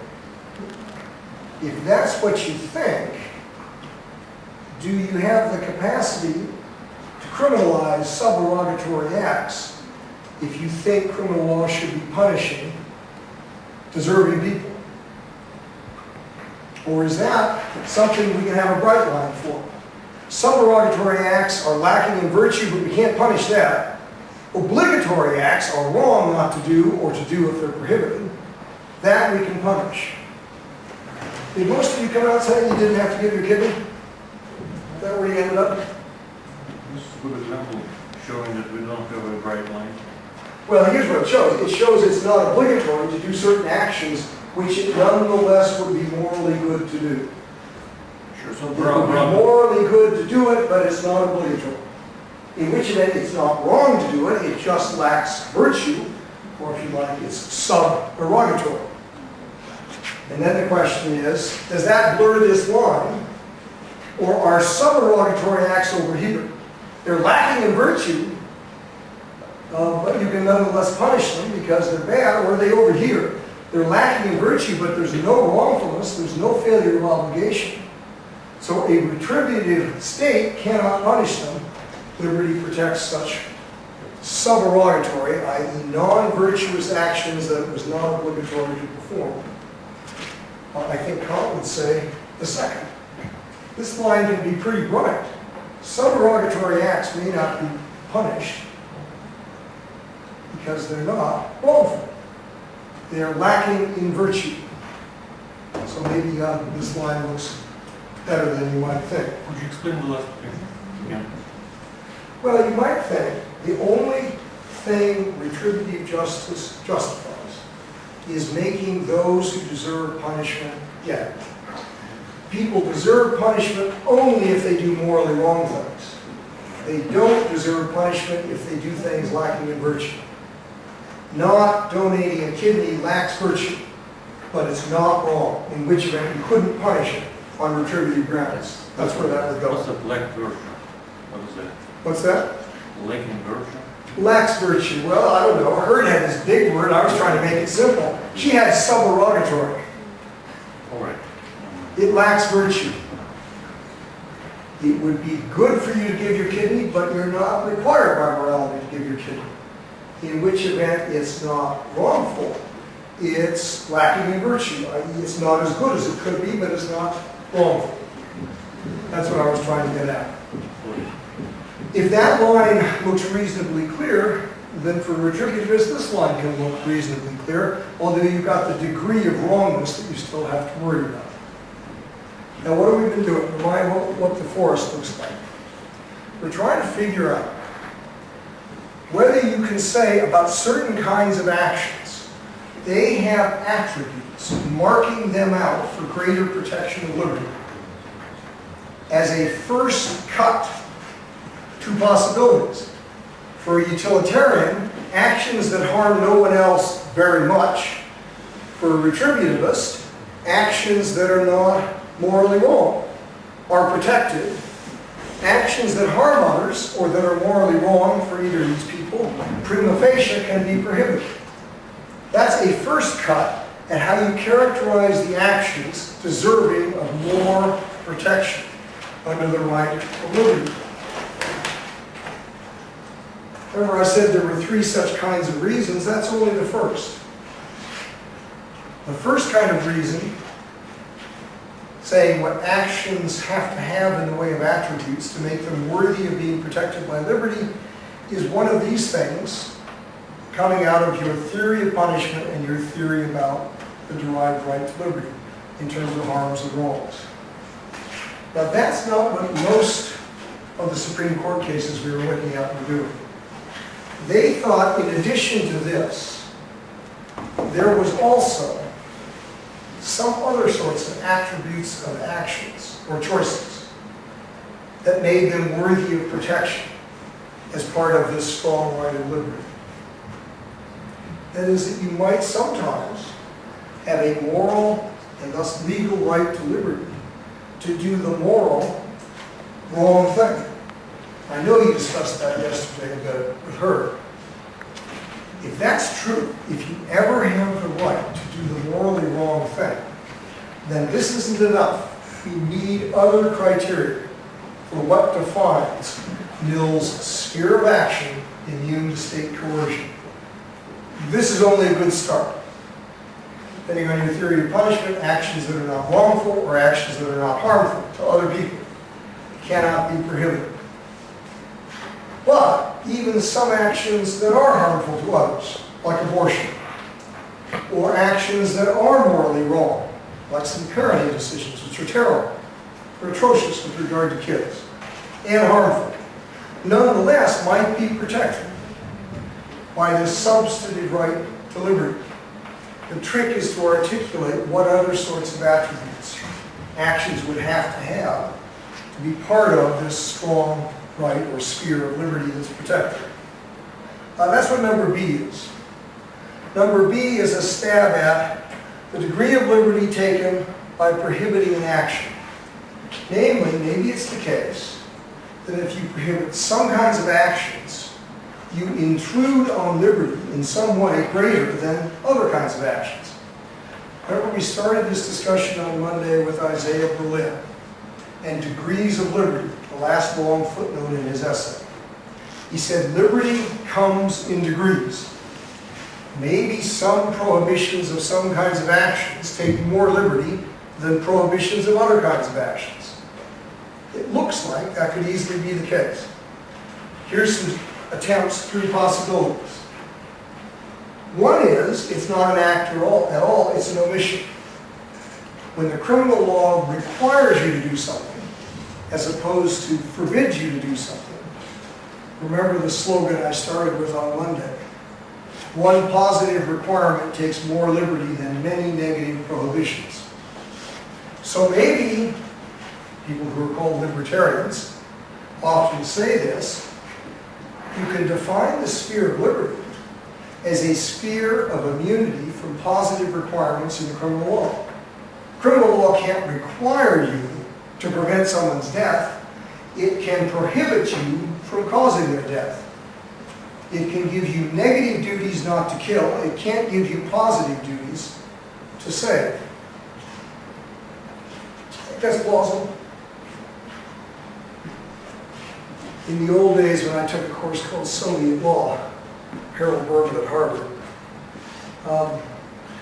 If that's what you think, do you have the capacity to criminalize suberogatory acts if you think criminal law should be punishing deserving people? Or is that something we can have a bright line for? Suberogatory acts are lacking in virtue, but we can't punish that. Obligatory acts are wrong not to do or to do if they're prohibited. That we can punish. Did most of you come out saying you didn't have to give your kidney? Is that where you ended up? This is a good example showing that we don't have a bright line. Well, here's what it shows. It shows it's not obligatory to do certain actions which it nonetheless would be morally good to do. Sure. So It would be morally good to do it, but it's not obligatory. In which event it's not wrong to do it, it just lacks virtue, or if you like, it's suberogatory. And then the question is, does that blur this line, or are suberogatory acts over here? They're lacking in virtue, but you can nonetheless punish them because they're bad, or are they over here? They're lacking in virtue, but there's no wrongfulness, there's no failure of obligation. So a retributive state cannot punish them. Liberty protects such suberogatory, i.e. non-virtuous actions that it was not obligatory to perform. I think Kant would say the second. This line can be pretty bright. Suberogatory acts may not be punished because they're not wrongful. They're lacking in virtue. So maybe this line looks better than you might think. Could you explain the last thing again? Well, you might think the only thing retributive justice justifies is making those who deserve punishment get it. People deserve punishment only if they do morally wrong things. They don't deserve punishment if they do things lacking in virtue. not donating a kidney lacks virtue, but it's not wrong, in which event you couldn't punish it on retributive grounds. That's where that would What's go. the lack virtue? What is that? What's that? Lacking virtue? Lacks virtue. Well, I don't know. Herd had this big word. I was trying to make it simple. She had subarrogatory. All right. It lacks virtue. It would be good for you to give your kidney, but you're not required by morality to give your kidney. In which event it's not wrongful. It's lacking in virtue. i.e. it's not as good as it could be, but it's not wrongful. That's what I was trying to get at. If that line looks reasonably clear, then for retributivists, this line can look reasonably clear, although you've got the degree of wrongness that you still have to worry about. Now, what have we been doing? Remind what the forest looks like. We're trying to figure out whether you can say about certain kinds of actions, they have attributes marking them out for greater protection of liberty. As a first cut to possibilities. For a utilitarian, actions that harm no one else very much. For a retributivist, actions that are not morally wrong are protected. Actions that harm others or that are morally wrong for either of these people, prima facie can be prohibited. That's a first cut at how you characterize the actions deserving of more protection under the right of liberty. Remember I said there were three such kinds of reasons, that's only the first. The first kind of reason, saying what actions have to have in the way of attributes to make them worthy of being protected by liberty, is one of these things coming out of your theory of punishment and your theory about the derived right to liberty in terms of harms and wrongs. Now that's not what most of the Supreme Court cases we were looking at were doing. They thought in addition to this, there was also some other sorts of attributes of actions or choices that made them worthy of protection as part of this strong right of liberty. That is that you might sometimes have a moral and thus legal right to liberty to do the moral wrong thing. I know you discussed that yesterday a bit with her. If that's true, if you ever have the right to do the morally wrong thing, then this isn't enough. We need other criteria for what defines Mill's sphere of action immune to state coercion. This is only a good start. Depending on your theory of punishment, actions that are not wrongful or actions that are not harmful to other people cannot be prohibited. But even some actions that are harmful to others, like abortion, or actions that are morally wrong, like some parenting decisions, which are terrible, or atrocious with regard to kids, and harmful, nonetheless might be protected by this substantive right to liberty. The trick is to articulate what other sorts of attributes actions would have to be part of this strong right or sphere of liberty that's protected. That's what number B is. Number B is a stab at the degree of liberty taken by prohibiting an action. Namely, maybe it's the case that if you prohibit some kinds of actions, you intrude on liberty in some way greater than other kinds of actions. Remember, we started this discussion on Monday with Isaiah Berlin and degrees of liberty, the last long footnote in his essay. He said liberty comes in degrees. Maybe some prohibitions of some kinds of actions take more liberty than prohibitions of other kinds of actions. It looks like that could easily be the case. Here's some attempts through possibilities. One is, it's not an act at all, it's an omission. When the criminal law requires you to do something, as opposed to forbids you to do something. Remember the slogan I started with on Monday. One positive requirement takes more liberty than many negative prohibitions. So maybe people who are called libertarians often say this, you can define the sphere of liberty as a sphere of immunity from positive requirements in criminal law. Criminal law can't require you to prevent someone's death. It can prohibit you from causing their death. It can give you negative duties not to kill. It can't give you positive duties to save. I think that's plausible. In the old days when I took a course called Soviet Law, Harold Berman at Harvard, I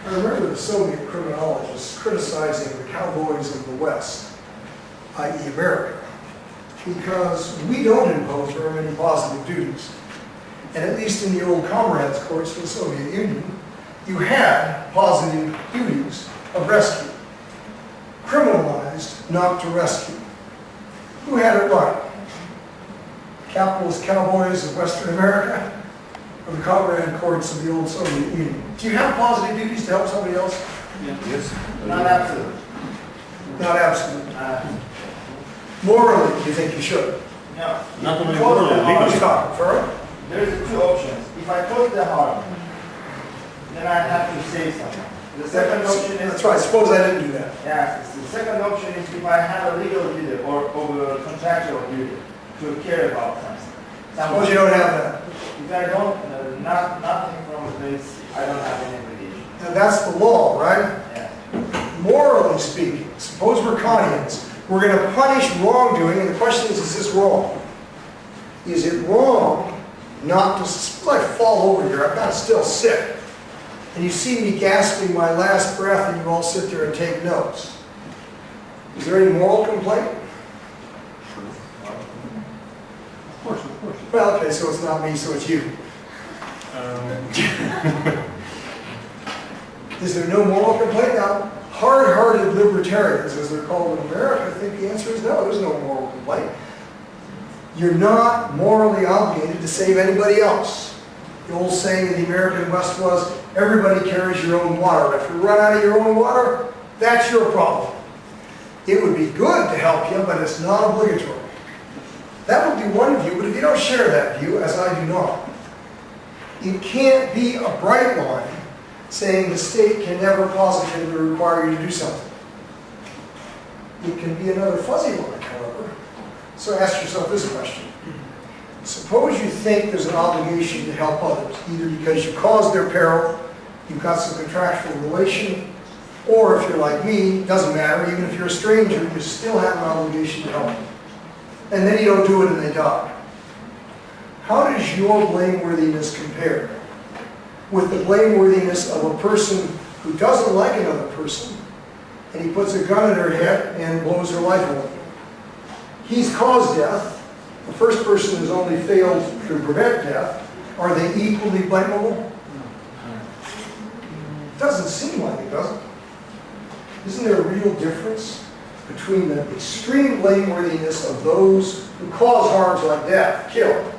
remember the Soviet criminologists criticizing the cowboys of the West, i.e. America, because we don't impose very many positive duties. And at least in the old comrades courts of the Soviet Union, you had positive duties of rescue. Criminalized not to rescue. Who had it right? Capitalist cowboys of Western America, or the comrade courts of the old Soviet Union? Do you have positive duties to help somebody else? Yes. Not absolute. Not absolute. Morally, you think you should? No. Not only Close the morally, harm. Who's talking, Furrow? There's two options. If I cause the harm, then I have to say something. The second option is... That's right, suppose I didn't do that. Yes, the second option is if I have a legal duty or a contractual duty to care about something. Suppose you don't have that. If I don't, nothing from this, I don't have any obligation. And that's the law, right? Yeah. Morally speaking, suppose we're Kantians. We're going to punish wrongdoing, and the question is this wrong? Is it wrong not to, suppose I fall over here, I'm not still sick, and you see me gasping my last breath, and you all sit there and take notes. Is there any moral complaint? Of course. Well, okay, so it's not me, so it's you. Is there no moral complaint? Now, hard-hearted libertarians, as they're called in America, I think the answer is no, there's no moral complaint. You're not morally obligated to save anybody else. The old saying in the American West was, everybody carries your own water. If you run out of your own water, that's your problem. It would be good to help you, but it's not obligatory. That would be one view, but if you don't share that view, as I do not, it can't be a bright line saying the state can never positively require you to do something. It can be another fuzzy line, however. So ask yourself this question. Suppose you think there's an obligation to help others, either because you caused their peril, you've got some contractual relation, or if you're like me, it doesn't matter, even if you're a stranger, you still have an obligation to help them. And then you don't do it and they die. How does your blameworthiness compare with the blameworthiness of a person who doesn't like another person, and he puts a gun in her head and blows her life away? He's caused death. The first person has only failed to prevent death. Are they equally blamable? Doesn't seem like it, does it? Isn't there a real difference between the extreme blameworthiness of those who cause harms like death, kill,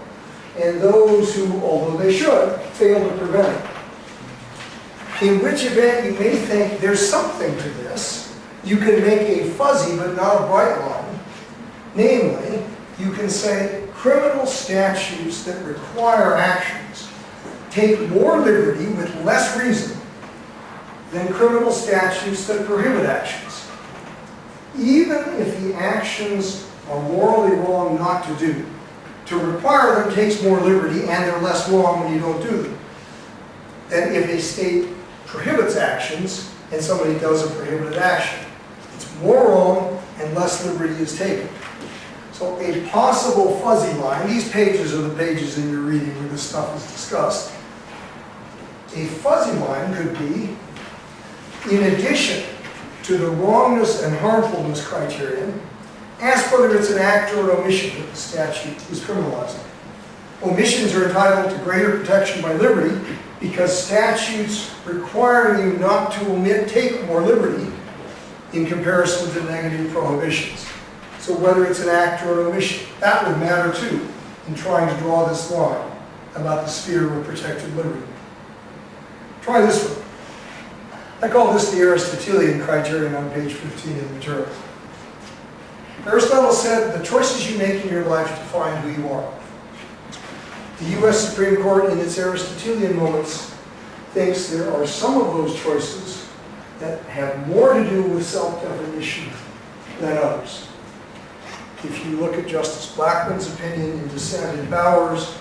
and those who, although they should, fail to prevent it? In which event you may think there's something to this. You can make a fuzzy but not a bright line. Namely, you can say criminal statutes that require actions take more liberty with less reason than criminal statutes that prohibit actions. Even if the actions are morally wrong not to do, to require them takes more liberty and they're less wrong when you don't do them than if a state prohibits actions and somebody does a prohibited action. It's more wrong and less liberty is taken. So a possible fuzzy line, these pages are the pages in your reading where this stuff is discussed. A fuzzy line could be, in addition to the wrongness and harmfulness criterion, ask whether it's an act or an omission that the statute is criminalizing. Omissions are entitled to greater protection by liberty because statutes requiring you not to omit take more liberty in comparison to negative prohibitions. So whether it's an act or an omission, that would matter too in trying to draw this line about the sphere of protected liberty. Try this one. I call this the Aristotelian criterion on page 15 of the material. Aristotle said the choices you make in your life define who you are. The U.S. Supreme Court in its Aristotelian moments thinks there are some of those choices that have more to do with self-definition than others. If you look at Justice Blackmun's opinion in dissent in Bowers,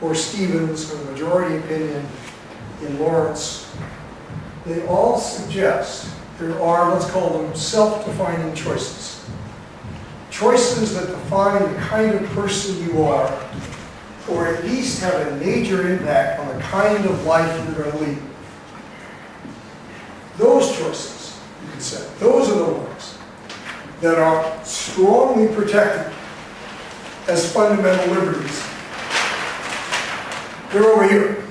or Stevens, or the majority opinion in Lawrence, they all suggest there are, let's call them, self-defining choices. Choices that define the kind of person you are, or at least have a major impact on the kind of life you're going to lead. Those choices, you could say, those are the ones that are strongly protected as fundamental liberties. They're over here.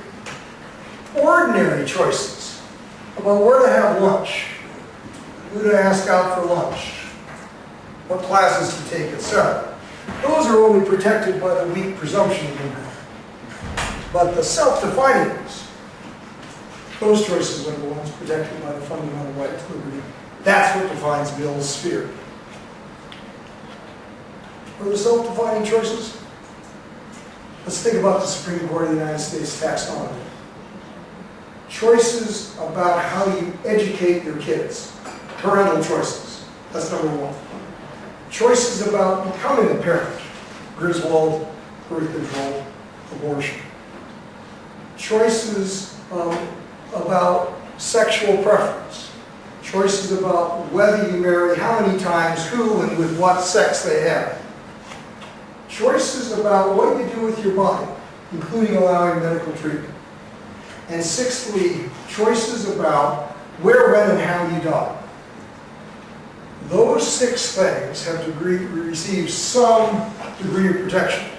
Ordinary choices about where to have lunch, who to ask out for lunch, what classes to take, etc. Those are only protected by the weak presumption of liberty. But the self-defining ones, those choices are the ones protected by the fundamental right to liberty. That's what defines Mill's sphere. What are the self-defining choices? Let's think about the Supreme Court of the United States taxonomy. Choices about how you educate your kids. Parental choices. That's number one. Choices about becoming a parent. Griswold, birth control, abortion. Choices about sexual preference. Choices about whether you marry, how many times, who, and with what sex they have. Choices about what you do with your body, including allowing medical treatment. And sixthly, choices about where, when, and how you die. Those 6 things have received some degree of protection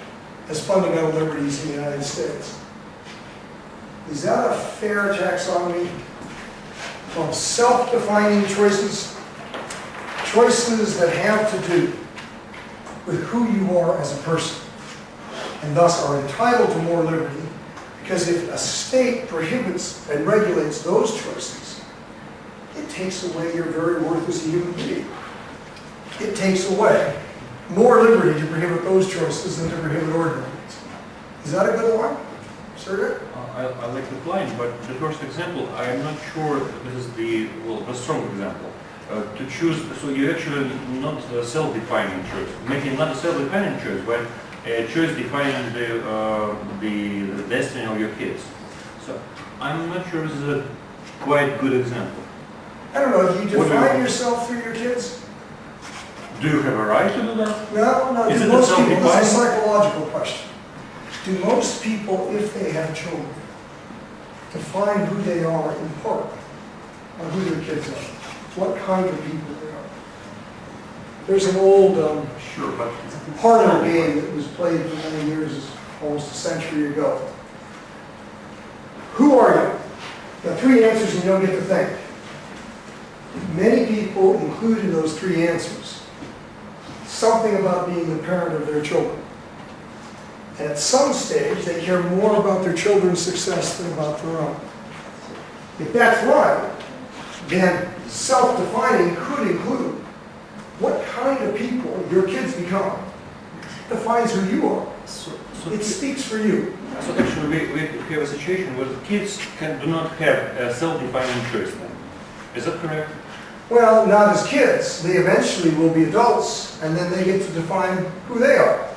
as fundamental liberties in the United States. Is that a fair taxonomy of self-defining choices? Choices that have to do with who you are as a person, and thus are entitled to more liberty, because if a state prohibits and regulates those choices, it takes away your very worth as a human being. It takes away more liberty to prohibit those choices than to prohibit ordinary ones. Is that a good one? Sir? I like the line, but the first example, I am not sure this is the strong example. To choose, so you actually not self-defining choice, making not a self-defining choice, but a choice defining the destiny of your kids. So I'm not sure this is a quite good example. I don't know, do you define yourself through your kids? Do you have a right to do that? No, Is do it most a people, this is a self-defining? psychological question. Do most people, if they have children, define who they are in part on who their kids are? What kind of people they are? There's an old Sure, but parlor game that was played for many years, almost a century ago. Who are you? Now, 3 answers and you don't get to think. Many people include in those 3 answers something about being the parent of their children. And at some stage, they care more about their children's success than about their own. If that's right, then self-defining could include what kind of people your kids become. Defines who you are. It speaks for you. So actually, we have a situation where the kids do not have a self-defining choice then. Is that correct? Well, not as kids. They eventually will be adults, and then they get to define who they are.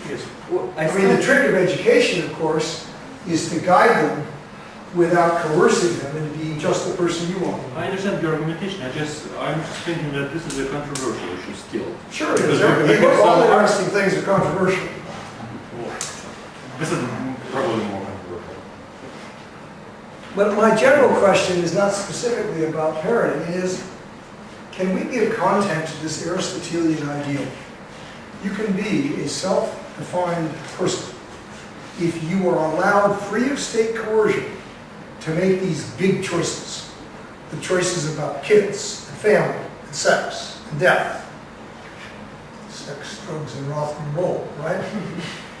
Yes. Well, I mean, the trick of education, of course, is to guide them without coercing them into being just the person you want. I understand your argumentation. I'm just thinking that this is a controversial issue still. Sure, it Because is. we can All solve- interesting things are controversial. Well, this is probably more controversial. But my general question is not specifically about parenting. It is, can we give content to this Aristotelian ideal? You can be a self-defined person if you are allowed, free of state coercion, to make these big choices. The choices about kids, and family, and sex, and death. Sex, drugs, and rock and roll, right?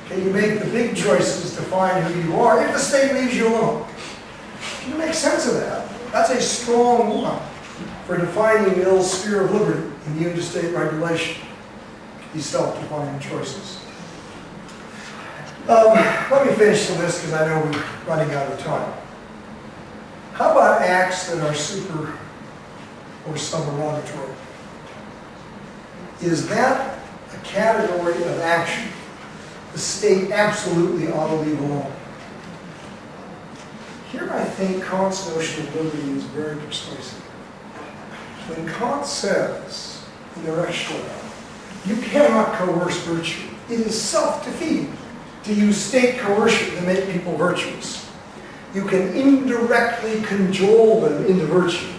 Can you make the big choices define who you are if the state leaves you alone? Can you make sense of that? That's a strong one for defining Mill's sphere of liberty immune to state regulation. These self-defining choices. Let me finish the list because I know we're running out of time. How about acts that are super or subarrogatory? Is that a category of action the state absolutely ought to leave alone? Here I think Kant's notion of liberty is very persuasive. When Kant says in the Rechtsstaat, you cannot coerce virtue. It is self-defeating to use state coercion to make people virtuous. You can indirectly cajole them into virtue.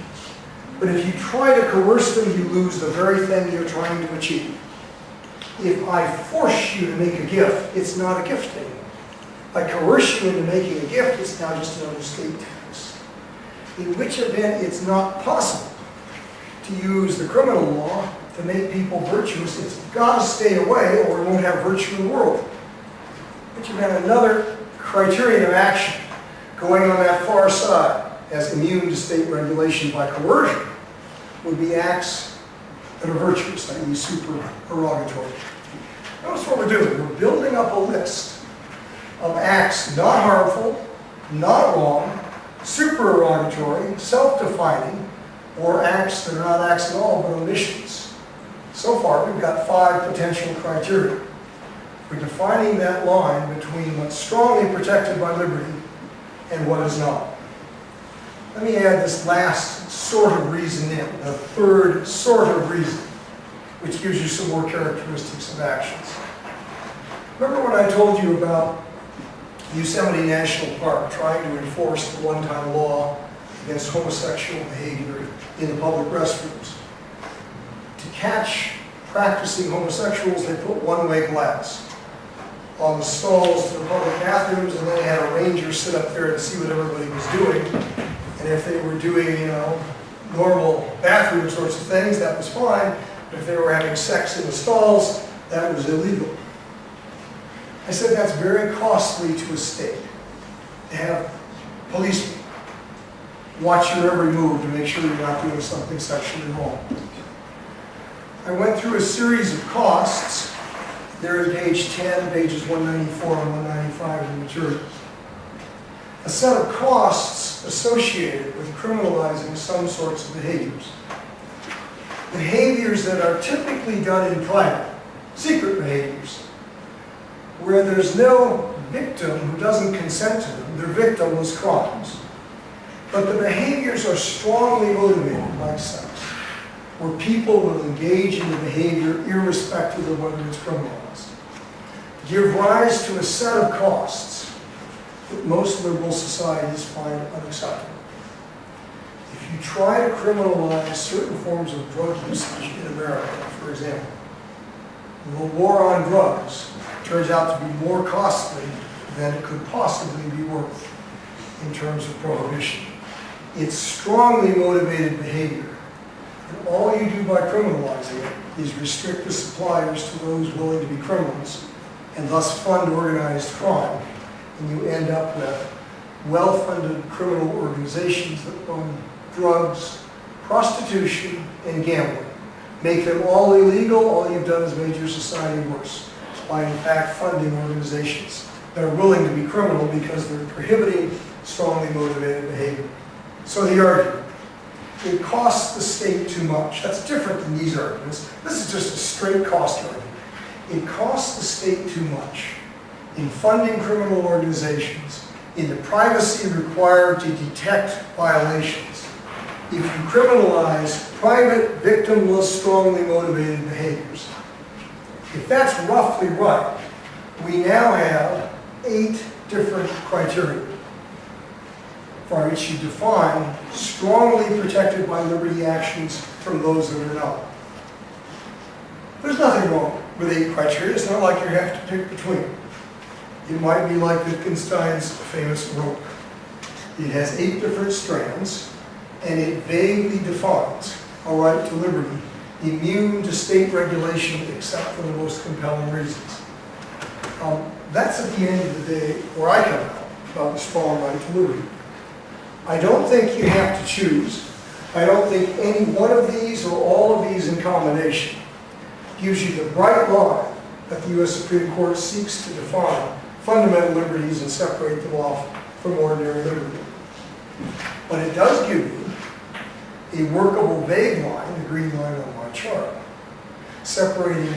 But if you try to coerce them, you lose the very thing you're trying to achieve. If I force you to make a gift, it's not a gift anymore. If I coerce you into making a gift, it's now just another state tax. In which event it's not possible to use the criminal law to make people virtuous. It's got to stay away or we won't have virtue in the world. But you've got another criterion of action going on that far side as immune to state regulation by coercion would be acts that are virtuous, i.e. supererogatory. Notice what we're doing. We're building up a list of acts not harmful, not wrong, supererogatory, self-defining, or acts that are not acts at all but omissions. So far, we've got 5 potential criteria. We're defining that line between what's strongly protected by liberty and what is not. Let me add this last sort of reason in, the third sort of reason, which gives you some more characteristics of actions. Remember when I told you about Yosemite National Park trying to enforce the one-time law against homosexual behavior in the public restrooms? To catch practicing homosexuals, they put one-way glass on the stalls to the public bathrooms, and then they had a ranger sit up there and see what everybody was doing. And if they were doing, normal bathroom sorts of things, that was fine. But if they were having sex in the stalls, that was illegal. I said that's very costly to a state, to have policemen watch your every move to make sure you're not doing something sexually wrong. I went through a series of costs. They're at page 10, pages 194 and 195 of the materials. A set of costs associated with criminalizing some sorts of behaviors. Behaviors that are typically done in private, secret behaviors, where there's no victim who doesn't consent to them. They're victimless crimes. But the behaviors are strongly motivated by sex, where people will engage in the behavior irrespective of whether it's criminalized. Give rise to a set of costs that most liberal societies find unacceptable. If you try to criminalize certain forms of drug usage in America, for example, the war on drugs turns out to be more costly than it could possibly be worth in terms of prohibition. It's strongly motivated behavior. And all you do by criminalizing it is restrict the suppliers to those willing to be criminals and thus fund organized crime. And you end up with well-funded criminal organizations that run drugs, prostitution, and gambling. Make them all illegal, all you've done is made your society worse by in fact funding organizations that are willing to be criminal because they're prohibiting strongly motivated behavior. So the argument, it costs the state too much. That's different than these arguments. This is just a straight cost argument. It costs the state too much in funding criminal organizations, in the privacy required to detect violations. If you criminalize private, victimless, strongly motivated behaviors. If that's roughly right, we now have 8 different criteria for which you define strongly protected by liberty actions from those that are not. There's nothing wrong with 8 criteria. It's not like you have to pick between them. It might be like Wittgenstein's famous rope. It has 8 different strands, and it vaguely defines a right to liberty, immune to state regulation except for the most compelling reasons. That's at the end of the day where I come out about the strong right to liberty. I don't think you have to choose. I don't think any one of these or all of these in combination gives you the bright line that the U.S. Supreme Court seeks to define fundamental liberties and separate them off from ordinary liberty. But it does give you a workable vague line, the green line on my chart, separating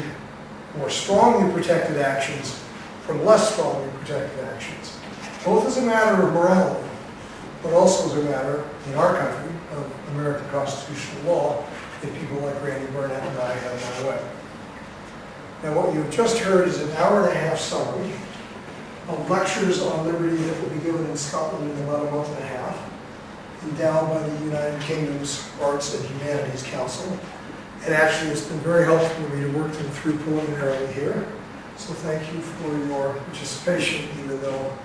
more strongly protected actions from less strongly protected actions, both as a matter of morality, but also as a matter, in our country, of American constitutional law, that people like Randy Burnett and I have my way. Now, what you've just heard is an hour-and-a-half summary of lectures on liberty that will be given in Scotland in about a month and a half, endowed by the United Kingdom's Arts and Humanities Council. And actually, it's been very helpful for me to work them through preliminarily here. So thank you for your participation, even though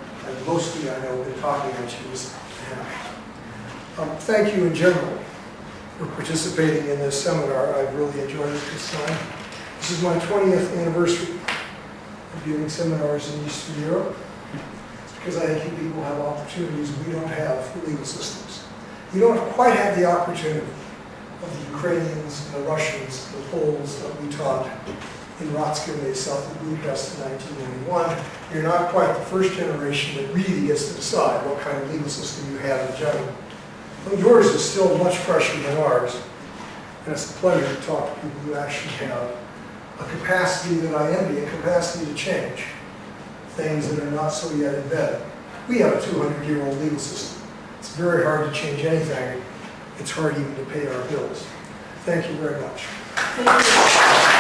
mostly I know been talking at you this half. Thank you in general for participating in this seminar. I've really enjoyed it this time. This is my 20th anniversary of giving seminars in Eastern Europe. It's because I think you people have opportunities we don't have for legal systems. You don't quite have the opportunity of the Ukrainians, the Russians, the Poles that we taught in Ratskivne, south of Budapest in 1991. You're not quite the first generation that really gets to decide what kind of legal system you have in general. But yours is still much fresher than ours. And it's a pleasure to talk to people who actually have a capacity that I envy, a capacity to change things that are not so yet embedded. We have a 200-year-old legal system. It's very hard to change anything. It's hard even to pay our bills. Thank you very much. Thank you.